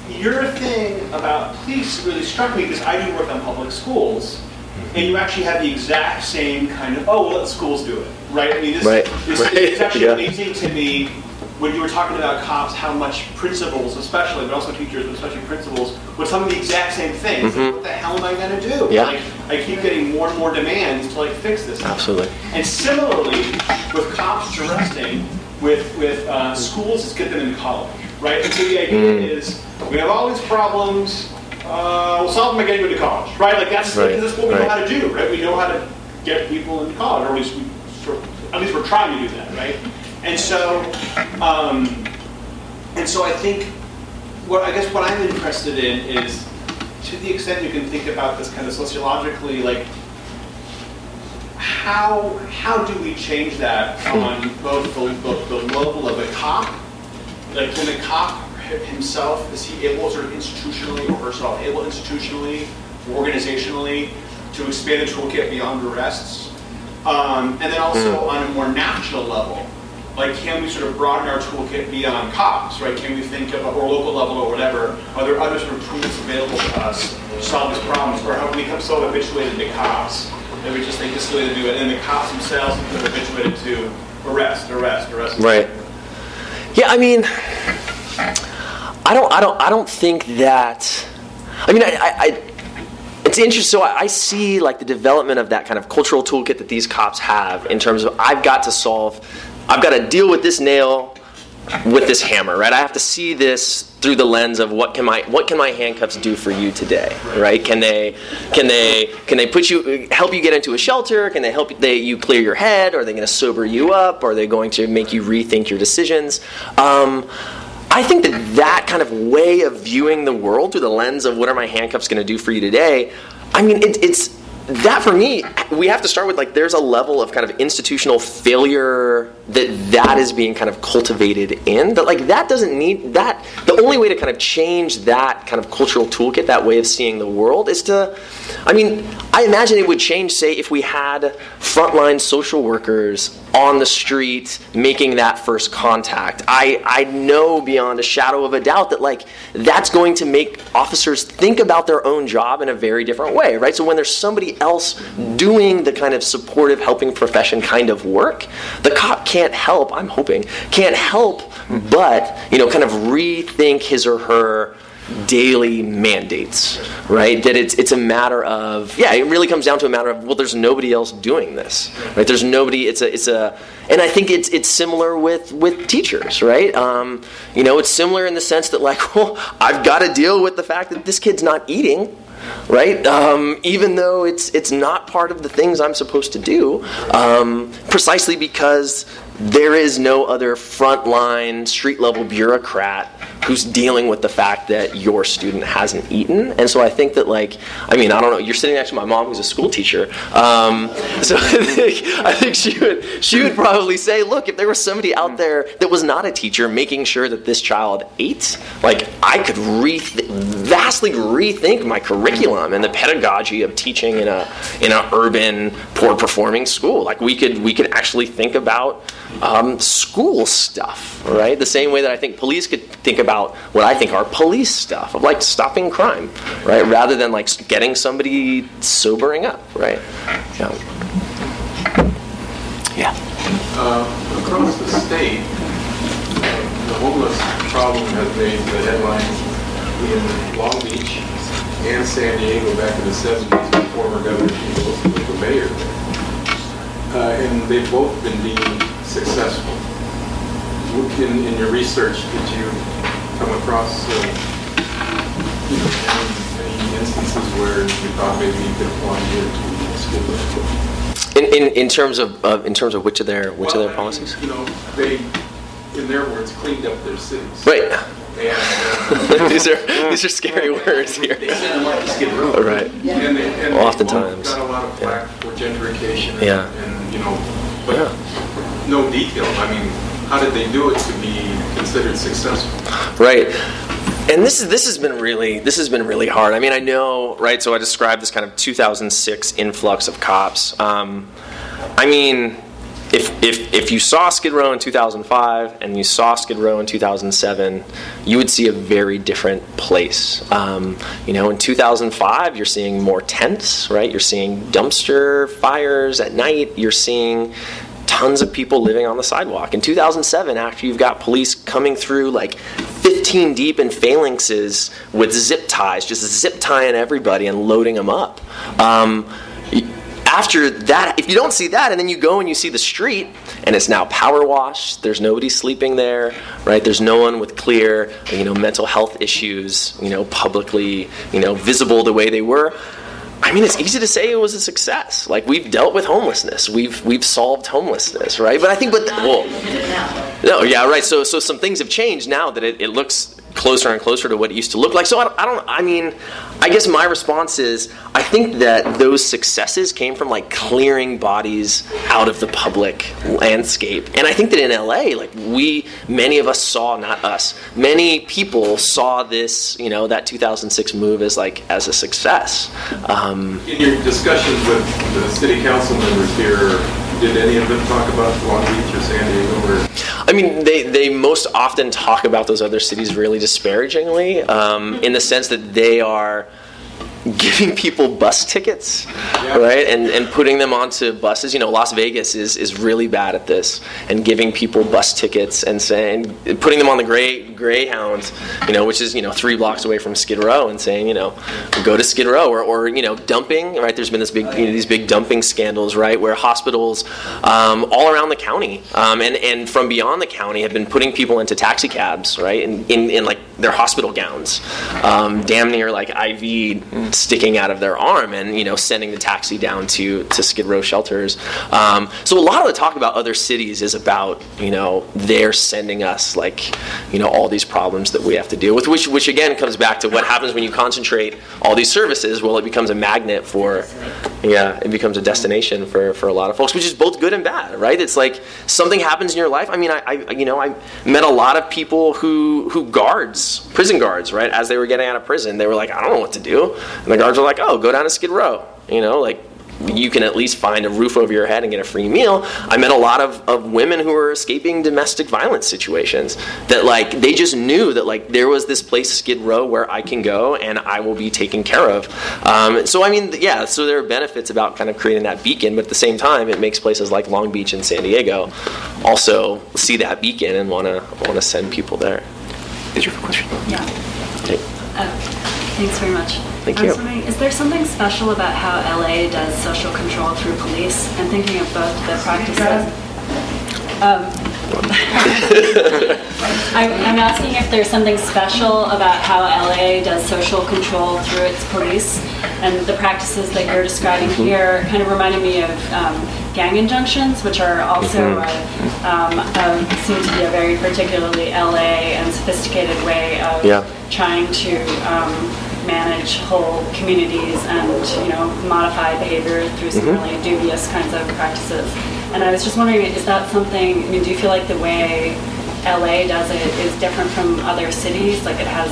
your thing about police really struck me because I do work on public schools, and you actually have the exact same kind of, let the schools do it, right? It's actually amazing to me when you were talking about cops, how much principals especially, but also teachers, but especially principals, would some of the exact same things. Like, what the hell am I going to do? Yeah. Like, I keep getting more and more demands to fix this. Absolutely. And similarly, with cops arresting, with schools, it's get them into college, right? And so the idea is, we have all these problems, we'll solve them by getting them into college, right? That's what we know how to do, right? We know how to get people into college, or at least we're trying to do that, right? And so I think what I'm interested in is, to the extent you can think about this kind of sociologically, how do we change that on both the level of a cop, can the cop himself, is he able sort of institutionally or herself able institutionally, organizationally to expand the toolkit beyond arrests, and then also on a more national level. Can we sort of broaden our toolkit beyond cops, right? Can we think of, or local level or whatever, are there other sort of tools available to us to solve these problems, or have we become so habituated to cops that we just think this is the way to do it, and the cops themselves become habituated to arrest. Right. Yeah, I don't think that, it's interesting. So I see the development of that kind of cultural toolkit that these cops have in terms of I've got to deal with this nail with this hammer, right? I have to see this through the lens of what can my handcuffs do for you today, right? Can they help you get into a shelter? Can they help you clear your head? Are they going to sober you up? Are they going to make you rethink your decisions? I think that kind of way of viewing the world through the lens of what are my handcuffs going to do for you today, it's that for me, we have to start with there's a level of kind of institutional failure that is being kind of cultivated in, that like that doesn't need that. The only way to kind of change that kind of cultural toolkit, that way of seeing the world, is to, I mean, I imagine it would change, say, if we had frontline social workers on the street making that first contact. I know beyond a shadow of a doubt that like that's going to make officers think about their own job in a very different way, right? So when there's somebody else doing the kind of supportive helping profession kind of work, the cop can't help, I'm hoping, can't help but, you know, kind of rethink his or her daily mandates, right? That it's a matter of, yeah, it really comes down to a matter of, well, there's nobody else doing this, right? There's nobody, it's a, and I think it's similar with teachers, right? You know, it's similar in the sense that like, well, I've got to deal with the fact that this kid's not eating, right? Even though it's not part of the things I'm supposed to do, precisely because there is no other frontline, street-level bureaucrat who's dealing with the fact that your student hasn't eaten. And so I think that, like, I mean, I don't know, you're sitting next to my mom who's a school teacher, so I think she would probably say, look, if there was somebody out there that was not a teacher making sure that this child ate, like, I could vastly rethink my curriculum and the pedagogy of teaching in a urban, poor-performing school. Like, we could actually think about school stuff, right? The same way that I think police could think about what I think are police stuff, of like stopping crime, right? Rather than like getting somebody sobering up, right? Yeah. Across the state, the homeless problem has made the headlines in Long Beach and San Diego back in the 70s when former Governor Sheinbaum was the mayor. And they've both been deemed successful. In your research, did you come across any instances where you thought maybe you could apply here to Skid Row? In terms of which of their policies? You know, they, in their words, cleaned up their cities. Right. And, these are scary words here. They didn't like to Skid Row. Right. And they Oftentimes. got a lot of flack for gentrification. Yeah. And you know, but no detail. I mean, how did they do it to be considered successful? Right. And this has been really hard. I mean, I know, right? So I described this kind of 2006 influx of cops. I mean, if you saw Skid Row in 2005 and you saw Skid Row in 2007, you would see a very different place. You know, in 2005, you're seeing more tents, right? You're seeing dumpster fires at night. You're seeing tons of people living on the sidewalk. In 2007, after you've got police coming through like 15 deep in phalanxes with zip ties, just zip tying everybody and loading them up. After that, if you don't see that, and then you go and you see the street, and it's now power washed, there's nobody sleeping there, right? There's no one with clear, you know, mental health issues, you know, publicly, you know, visible the way they were. I mean, it's easy to say it was a success. Like, we've dealt with homelessness, we've solved homelessness, right? But I think, So some things have changed now that it looks closer and closer to what it used to look like. So I guess my response is, I think that those successes came from like clearing bodies out of the public landscape. And I think that in LA, like many of us saw, not us, many people saw this, you know, that 2006 move as a success. In your discussions with the city council members here, did any of them talk about Long Beach or San Diego? I mean, they most often talk about those other cities really disparagingly, in the sense that they are giving people bus tickets, right, and putting them onto buses. You know, Las Vegas is really bad at this, and giving people bus tickets and putting them on the Greyhound, you know, which is, you know, 3 blocks away from Skid Row, and saying, you know, go to Skid Row, or you know, dumping, right? There's been this big, you know, these big dumping scandals, right, where hospitals all around the county and from beyond the county have been putting people into taxi cabs, right, in like their hospital gowns, damn near like IV sticking out of their arm, and, you know, sending the taxi down to Skid Row shelters. So a lot of the talk about other cities is about, they're sending us all these problems that we have to deal with, which again comes back to what happens when you concentrate all these services. Well, it becomes a magnet it becomes a destination for a lot of folks, which is both good and bad, right? It's like something happens in your life. I mean, I met a lot of people who prison guards, right? As they were getting out of prison, they were like, I don't know what to do. And the guards were like, oh, go down to Skid Row. You can at least find a roof over your head and get a free meal. I met a lot of women who were escaping domestic violence situations that they just knew that there was this place, Skid Row, where I can go and I will be taken care of. So there are benefits about kind of creating that beacon, but at the same time, it makes places like Long Beach and San Diego also see that beacon and want to send people there. Did you have a question? Yeah. Okay. Thanks very much. Thank I was you. wondering, is there something special about how LA does social control through police? I'm thinking of both the practices. I'm asking if there's something special about how LA does social control through its police, and the practices that you're describing here kind of reminded me of gang injunctions, which are also seem to be a very particularly LA and sophisticated way of trying to manage whole communities and modify behavior through some really dubious kinds of practices. And I was just wondering, is that something? I mean, do you feel like the way LA does it is different from other cities? Like it has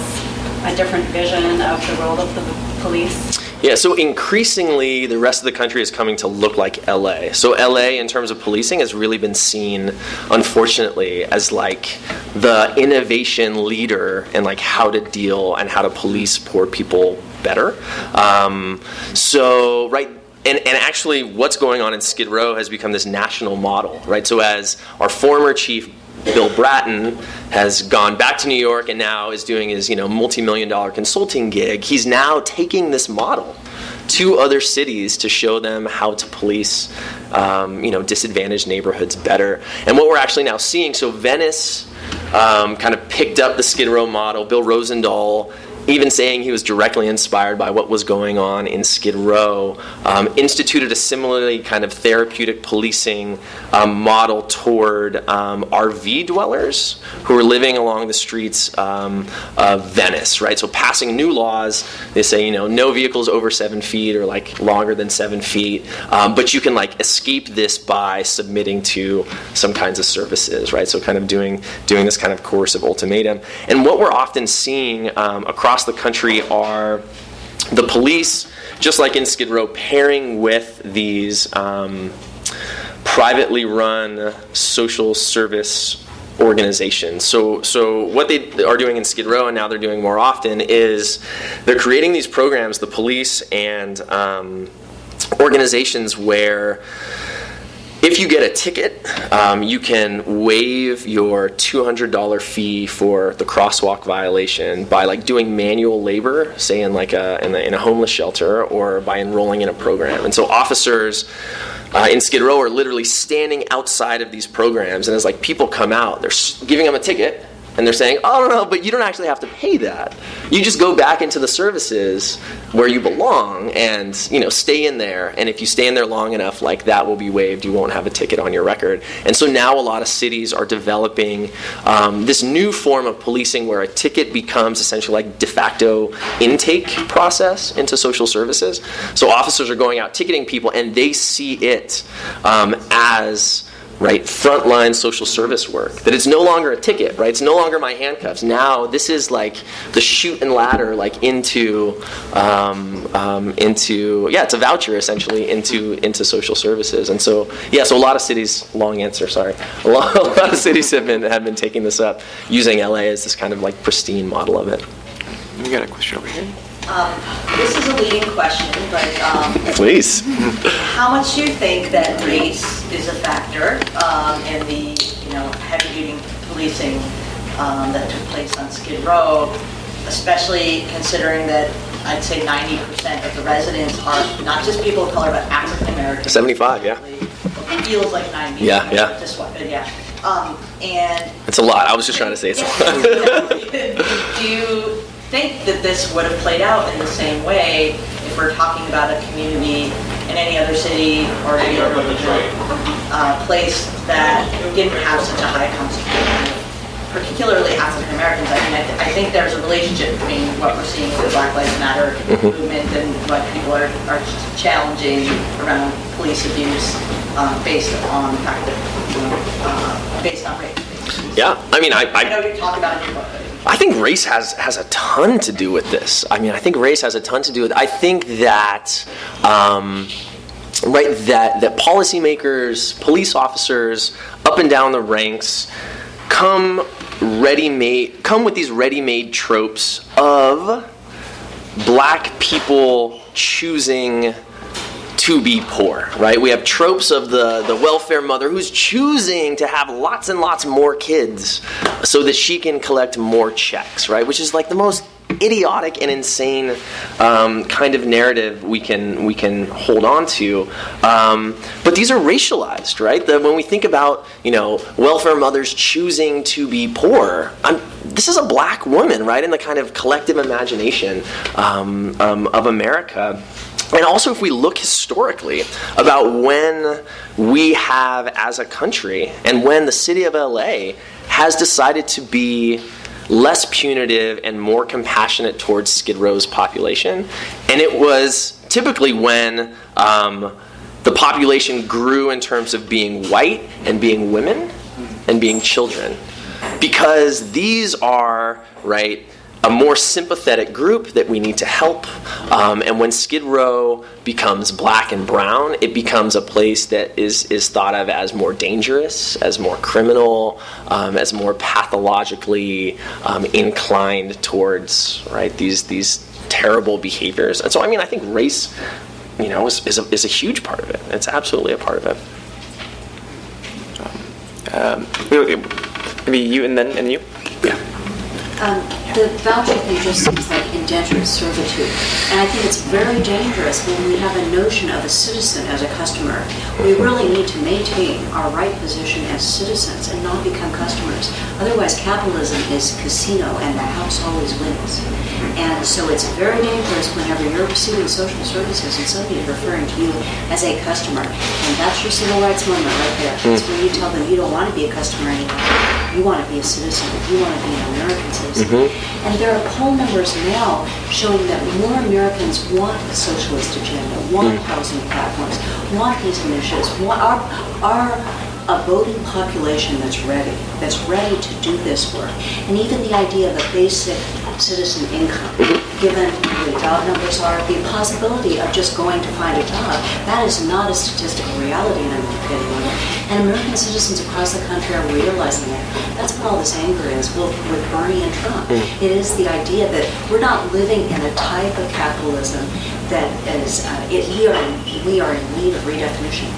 a different vision of the role of the police? Yeah, so increasingly the rest of the country is coming to look like LA. So LA, in terms of policing, has really been seen, unfortunately, as the innovation leader in how to deal and how to police poor people better. And actually what's going on in Skid Row has become this national model, right? So as our former chief, Bill Bratton, has gone back to New York and now is doing his multi-million-dollar consulting gig, he's now taking this model to other cities to show them how to police disadvantaged neighborhoods better. And what we're actually now seeing, so Venice kind of picked up the Skid Row model. Bill Rosendahl, even saying he was directly inspired by what was going on in Skid Row, instituted a similarly kind of therapeutic policing model toward RV dwellers who were living along the streets of Venice, right? So passing new laws, they say, no vehicles over 7 feet or longer than 7 feet, but you can escape this by submitting to some kinds of services, right? So kind of doing this kind of coercive ultimatum. And what we're often seeing across the country are the police, just like in Skid Row, pairing with these privately run social service organizations. So what they are doing in Skid Row, and now they're doing more often, is they're creating these programs, the police and organizations, where if you get a ticket, you can waive your $200 fee for the crosswalk violation by doing manual labor, say in a homeless shelter, or by enrolling in a program. And so officers in Skid Row are literally standing outside of these programs, and as people come out, they're giving them a ticket. And they're saying, oh, no, but you don't actually have to pay that. You just go back into the services where you belong and, stay in there. And if you stay in there long enough, that will be waived. You won't have a ticket on your record. And so now a lot of cities are developing this new form of policing where a ticket becomes essentially de facto intake process into social services. So officers are going out ticketing people, and they see it as frontline social service work. That it's no longer a ticket, right? It's no longer my handcuffs. Now this is the chute and ladder, into it's a voucher essentially into social services. And so so a lot of cities, long answer, sorry, a lot of cities have been taking this up, using LA as this kind of pristine model of it. We got a question over here. This is a leading question, but Please. how much do you think that race is a factor in the heavy-duty policing that took place on Skid Row, especially considering that I'd say 90% of the residents are not just people of color, but African American. 75, yeah. It feels like 90. Yeah. And it's a lot. I was just trying to say it's a lot. do you think that this would have played out in the same way if we're talking about a community in any other city or any other place that didn't have such a high concentration, particularly African Americans. I mean, I think there's a relationship between what we're seeing with the Black Lives Matter movement and what people are challenging around police abuse based on the fact that, based on race. Yeah, I mean, I know you're talking about it in your book. I think race has a ton to do with this. I mean, I think race has a ton to do with it. I think that, that policymakers, police officers, up and down the ranks, come with these ready-made tropes of black people choosing to be poor, right? We have tropes of the welfare mother who's choosing to have lots and lots more kids so that she can collect more checks, right? Which is like the most idiotic and insane kind of narrative we can hold on to. But these are racialized, right? When we think about, welfare mothers choosing to be poor, this is a black woman, right? In the kind of collective imagination of America. And also, if we look historically about when we have, as a country, and when the city of LA has decided to be less punitive and more compassionate towards Skid Row's population, and it was typically when the population grew in terms of being white and being women and being children, because these are, right, a more sympathetic group that we need to help. And when Skid Row becomes black and brown, it becomes a place that is thought of as more dangerous, as more criminal, as more pathologically inclined towards, right, these terrible behaviors. And so, I mean, I think race, is a huge part of it. It's absolutely a part of it. Maybe you and you? Yeah. The voucher thing just seems like indentured servitude. And I think it's very dangerous when we have a notion of a citizen as a customer. We really need to maintain our right position as citizens and not become customers. Otherwise, capitalism is casino and the house always wins. And so it's very dangerous whenever you're receiving social services and somebody is referring to you as a customer. And that's your civil rights moment right there. It's when you tell them you don't want to be a customer anymore. You want to be a citizen. You want to be an American citizen. And there are poll numbers now showing that more Americans want a socialist agenda, want housing platforms, want these initiatives, are a voting population that's ready to do this work. And even the idea of a basic citizen income, given the job numbers are, the possibility of just going to find a job, that is not a statistical reality in America anymore. And American citizens across the country are realizing that. That's what all this anger is with Bernie and Trump. It is the idea that we're not living in a type of capitalism that is, we are in need of redefinition.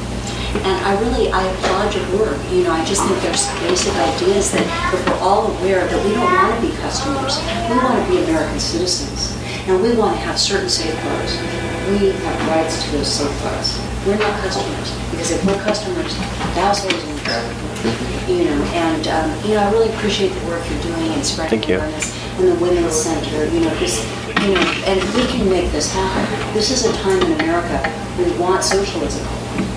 And I applaud your work. I just think there's basic ideas that if we're all aware that we don't want to be customers, we want to be American citizens, and we want to have certain safeguards. We have rights to those safeguards. We're not customers, because if we're customers, that's always wins. I really appreciate the work you're doing and spreading awareness in the Women's Center. And we can make this happen. This is a time in America we want socialism.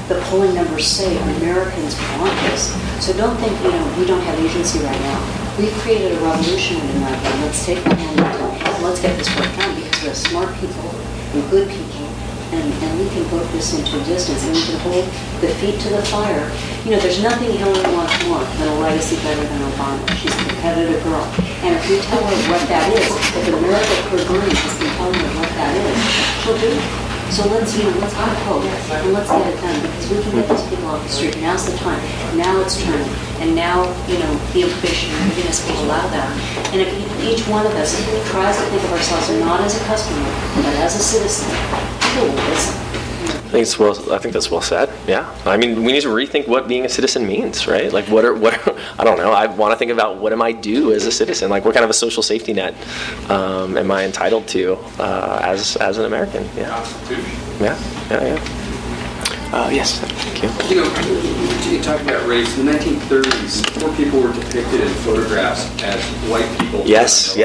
The polling numbers say Americans want this. So don't think, we don't have agency right now. We've created a revolution in America. Let's take the momentum and let's get this work done, because we have smart people and good people, and we can put this into existence, and we can hold the feet to the fire. There's nothing Hillary wants more than a legacy better than Obama. She's a competitive girl. And if we tell her what that is, if America for Bernie has been telling her what that is, she'll do it. So let's get hope and let's get it done, because we can get these people off the street. Now's the time. Now it's turning. And now, the implication of giving us will allow that. And if each one of us tries to think of ourselves not as a customer, but as a citizen, people will listen. I think that's well said. Yeah. I mean, we need to rethink what being a citizen means, right? Like, what are I don't know. I want to think about, what am I do as a citizen? Like, what kind of a social safety net am I entitled to as an American? Yeah. Yes. Thank you. You talked about race. In the 1930s, poor people were depicted in photographs as white people. Yes.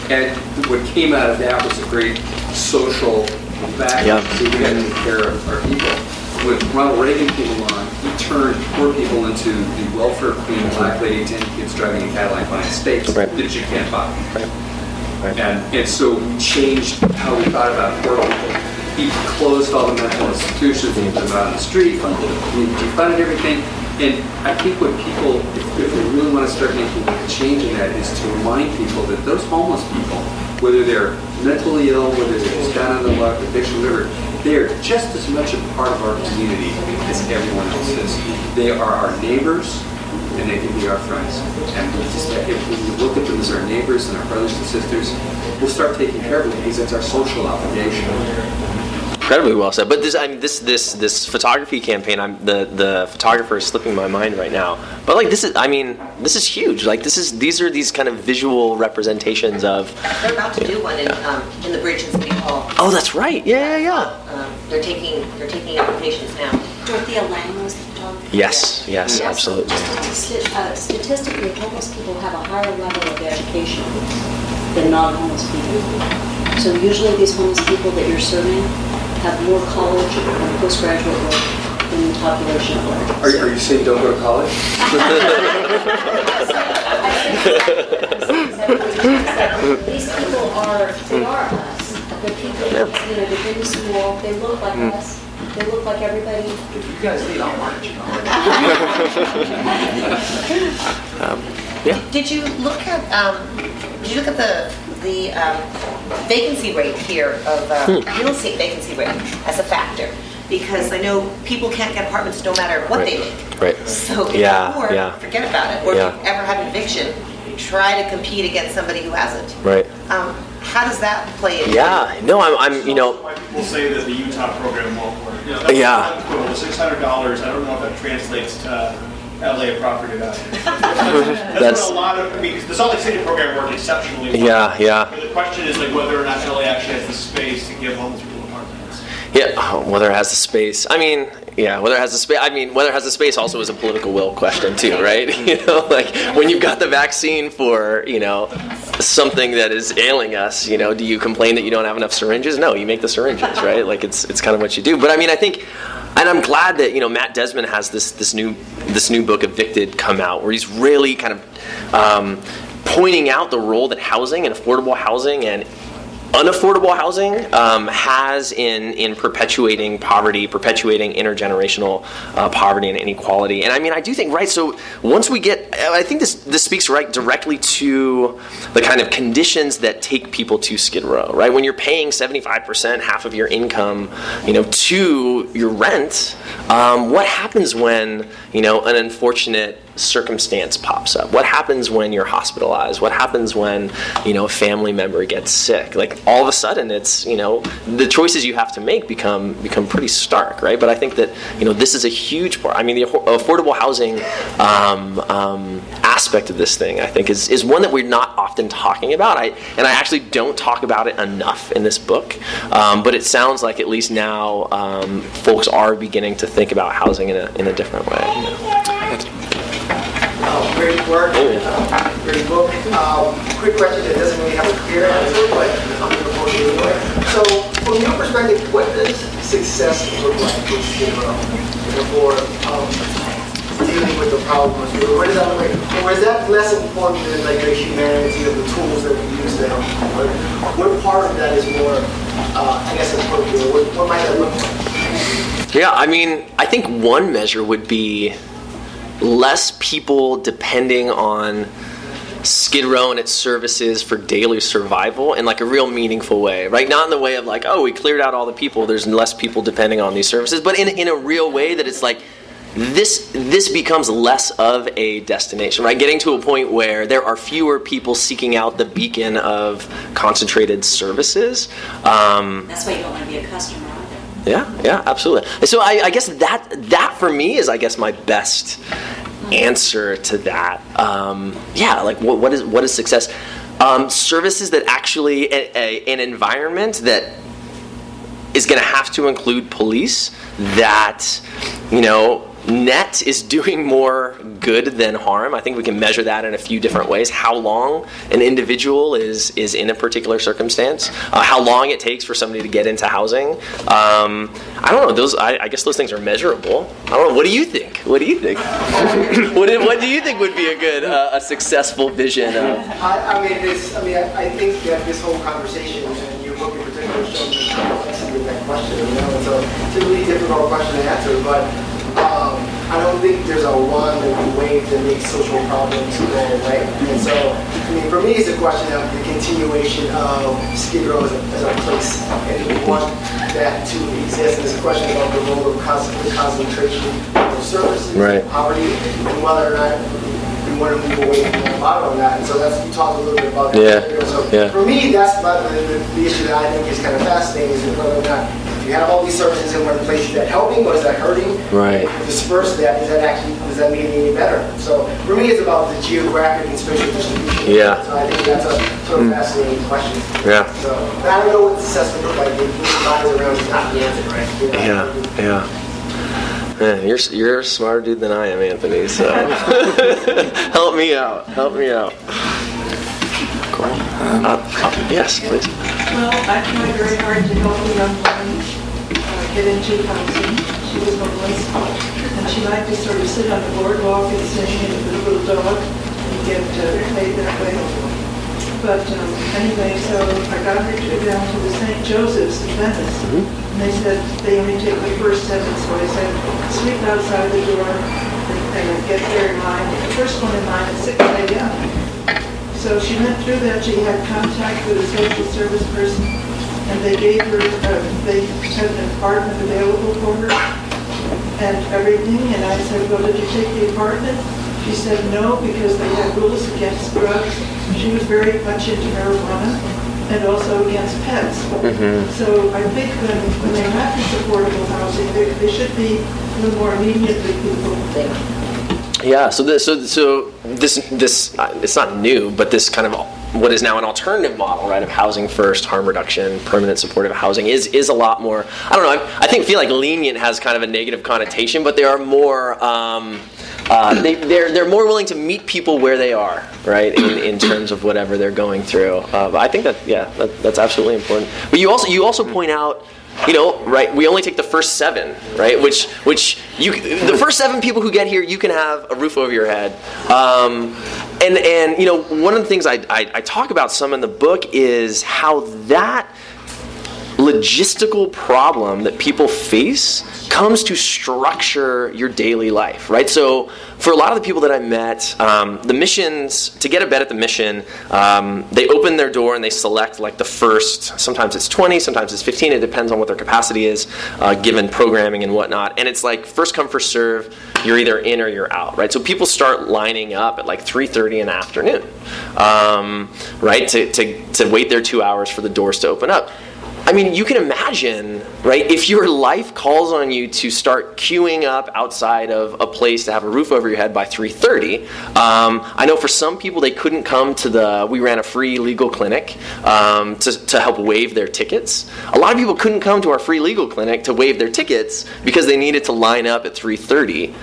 And And what came out of that was a great social background. Yeah. So we had to take care of our people. When Ronald Reagan came along, he turned poor people into the welfare queen, black lady, 10 kids driving a Cadillac buying steaks Right. that you can't buy. Right. And so we changed how we thought about poor people. He closed all the mental institutions, he put them out on the street, he funded everything. And I think what people, if we really want to start making a change in that, is to remind people that those homeless people, whether they're mentally ill, whether they're just down on the luck, addiction, whatever, they are just as much a part of our community as everyone else is. They are our neighbors, and they can be our friends. And if we look at them as our neighbors and our brothers and sisters, we'll start taking care of them because it's our social obligation. Incredibly well said. But this photography campaign, the photographer is slipping my mind right now. But like this is huge. Like these are these kind of visual representations of. They're about to do one in the Bridge in City Hall. Oh, that's right. Yeah. They're taking applications now. Dorothea Lange was the photographer. Yes, absolutely. Statistically, homeless people have a higher level of education than non-homeless people. So usually these homeless people that you're serving have more college and postgraduate work than the population at large. Are you saying don't go to college? These people are us. They're people, they've been to school, they look like us. They look like everybody. If you guys need, I'll march. Did you look at the vacancy rate here of real estate vacancy rate as a factor? Because I know people can't get apartments no matter what they make. Right. So if you're poor, forget about it. Or if you've ever had an eviction, try to compete against somebody who hasn't. Right. How does that play in? Yeah. No, I'm Why people say that the Utah program won't work. The $600, I don't know if that translates to LA property value. That's what a lot of, the Salt Lake City program worked exceptionally well. Yeah. But the question is like whether or not LA actually has the space to give homeless people apartments. Yeah, whether it has the space. Whether it has the space. Whether it has the space also is a political will question too, right? Like when you've got the vaccine for, something that is ailing us, do you complain that you don't have enough syringes? No, you make the syringes, right? Like it's kind of what you do. But I think, and I'm glad that Matt Desmond has this new book Evicted come out, where he's really kind of pointing out the role that housing and affordable housing and unaffordable housing has in perpetuating poverty, perpetuating intergenerational poverty and inequality. And I do think, right, so once we get, I think this speaks right directly to the kind of conditions that take people to Skid Row, right? When you're paying 75%, half of your income, to your rent, what happens when, an unfortunate circumstance pops up? What happens when you're hospitalized? What happens when, a family member gets sick? Like all of a sudden it's, the choices you have to make become pretty stark, right? But I think that, this is a huge part. The affordable housing aspect of this thing, I think, is one that we're not often talking about. I actually don't talk about it enough in this book. But it sounds like at least now folks are beginning to think about housing in a different way. Great work, great book. Quick question that doesn't really have a clear answer, but I'm going to pose it anyway. So, from your perspective, what does success look like for Skid Row for dealing with the problems? Where does that look like? Or is that less important than like the humanity of the tools that we use to help people? What part of that is more, important? What might that look like? Yeah, I think one measure would be less people depending on Skid Row and its services for daily survival in like a real meaningful way, right? Not in the way of like, oh, we cleared out all the people, there's less people depending on these services, but in a real way that it's like this becomes less of a destination, right? Getting to a point where there are fewer people seeking out the beacon of concentrated services. That's why you don't want to be a customer. Yeah, absolutely. So I guess that for me is, my best answer to that. What is success? Services that actually an environment that is going to have to include police that net is doing more good than harm. I think we can measure that in a few different ways. How long an individual is in a particular circumstance, how long it takes for somebody to get into housing. I don't know. I guess those things are measurable. I don't know. What do you think? What do you think? what do you think would be a successful vision of? I think that this whole conversation and your book in particular shows the complexity of that question. It's a really difficult question to answer, but I don't think there's a wand that we wave that makes social problems go away. And so, for me, it's a question of the continuation of Skid Row as a place. And we want that to exist. And it's a question about the role of concentration of services, poverty, and whether or not we want to move away from a lot on that. And so you talked a little bit about that. So for me, that's the issue that I think is kind of fascinating, is whether or not you have all these services in one place. Is that helping or is that hurting? Right. If you disperse that, does that make it any better? So for me, it's about the geographic and spatial distribution. Yeah. So I think that's a sort of fascinating question. Yeah. So I don't know what the assessment looks like. If bodies around is not the answer, right? Yeah. Man, you're a smarter dude than I am, Anthony. So help me out. Cool. Yes, please. Well, I tried very hard to help a young woman get into housing. She was homeless, and she liked to sort of sit on the boardwalk and sing with a little dog and get paid that way. But anyway, so I got her to go down to the St. Joseph's in Venice, and they said they only take the first 7, so I said, sleep outside the door and get there in line. The first one in line at 6 a.m. So she went through that. She had contact with a social service person, and they gave her, they had an apartment available for her and everything. And I said, well, did you take the apartment? She said no, because they had rules against drugs. She was very much into marijuana and also against pets. So I think when they have this affordable housing, they should be a little more lenient with people. Yeah, so this it's not new, but this kind of what is now an alternative model, right, of housing first, harm reduction, permanent supportive housing is a lot more. I don't know. I feel like lenient has kind of a negative connotation, but they are more. They're more willing to meet people where they are, right, in terms of whatever they're going through. But I think that's absolutely important. But you also point out. Right? We only take the first 7, right? Which the first 7 people who get here, you can have a roof over your head. And one of the things I talk about some in the book is how that logistical problem that people face comes to structure your daily life, right? So for a lot of the people that I met, the missions, to get a bed at the mission, they open their door and they select like the first, sometimes it's 20, sometimes it's 15, it depends on what their capacity is, given programming and whatnot. And it's like first come, first serve, you're either in or you're out, right? So people start lining up at like 3:30 in the afternoon, right? To wait their 2 hours for the doors to open up. I mean, you can imagine, right, if your life calls on you to start queuing up outside of a place to have a roof over your head by 3:30. I know for some people they couldn't come to we ran a free legal clinic to help waive their tickets. A lot of people couldn't come to our free legal clinic to waive their tickets because they needed to line up at 3:30.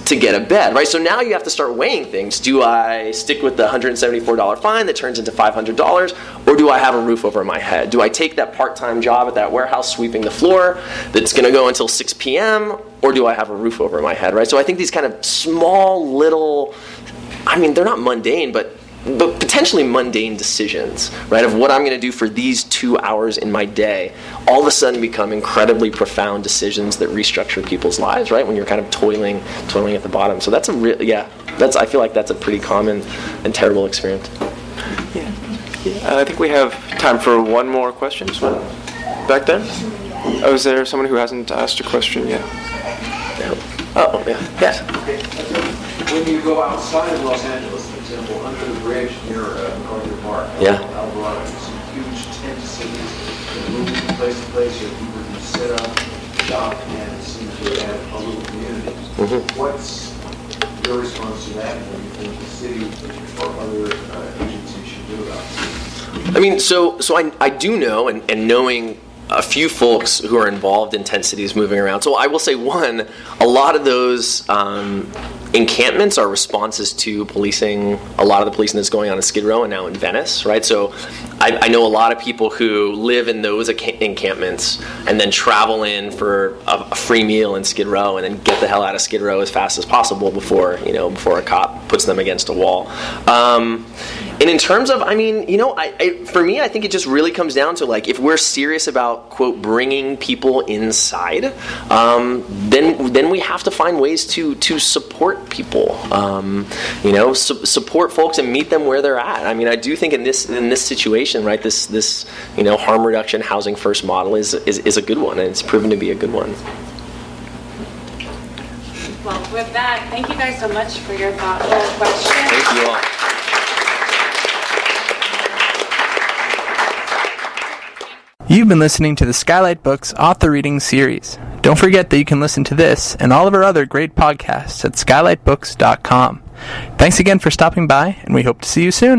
To get a bed, right? So now you have to start weighing things. Do I stick with the $174 fine that turns into $500, or do I have a roof over my head? Do I take that part-time job at that warehouse sweeping the floor that's going to go until 6 p.m., or do I have a roof over my head, right? So I think these kind of small little, they're not mundane, but potentially mundane decisions, right, of what I'm going to do for these 2 hours in my day, all of a sudden become incredibly profound decisions that restructure people's lives, right, when you're kind of toiling at the bottom. So that's I feel like that's a pretty common and terrible experience. I think we have time for one more question. So back there? Oh, is there someone who hasn't asked a question yet? Oh, yeah. Yes. When you go outside of Los Angeles, for example, under the bridge near Arthur Park, Alvarado, there's some huge tent cities that move from place to place where people can set up, shop, and it seems to have a little community. What's your response to that? What do you think the city or other agencies should do about it? So I do know, and knowing a few folks who are involved in tent cities moving around. So I will say, one, a lot of those encampments are responses to policing, a lot of the policing that's going on in Skid Row and now in Venice, right? So I know a lot of people who live in those encampments and then travel in for a free meal in Skid Row and then get the hell out of Skid Row as fast as possible before a cop puts them against a wall. And in terms of, for me, I think it just really comes down to, like, if we're serious about, quote, bringing people inside, then we have to find ways to support people, support folks and meet them where they're at. I mean, I do think in this situation, right, this harm reduction, housing first model is a good one, and it's proven to be a good one. Well, with that, thank you guys so much for your thoughtful questions. Thank you all. You've been listening to the Skylight Books Author Reading Series. Don't forget that you can listen to this and all of our other great podcasts at skylightbooks.com. Thanks again for stopping by, and we hope to see you soon.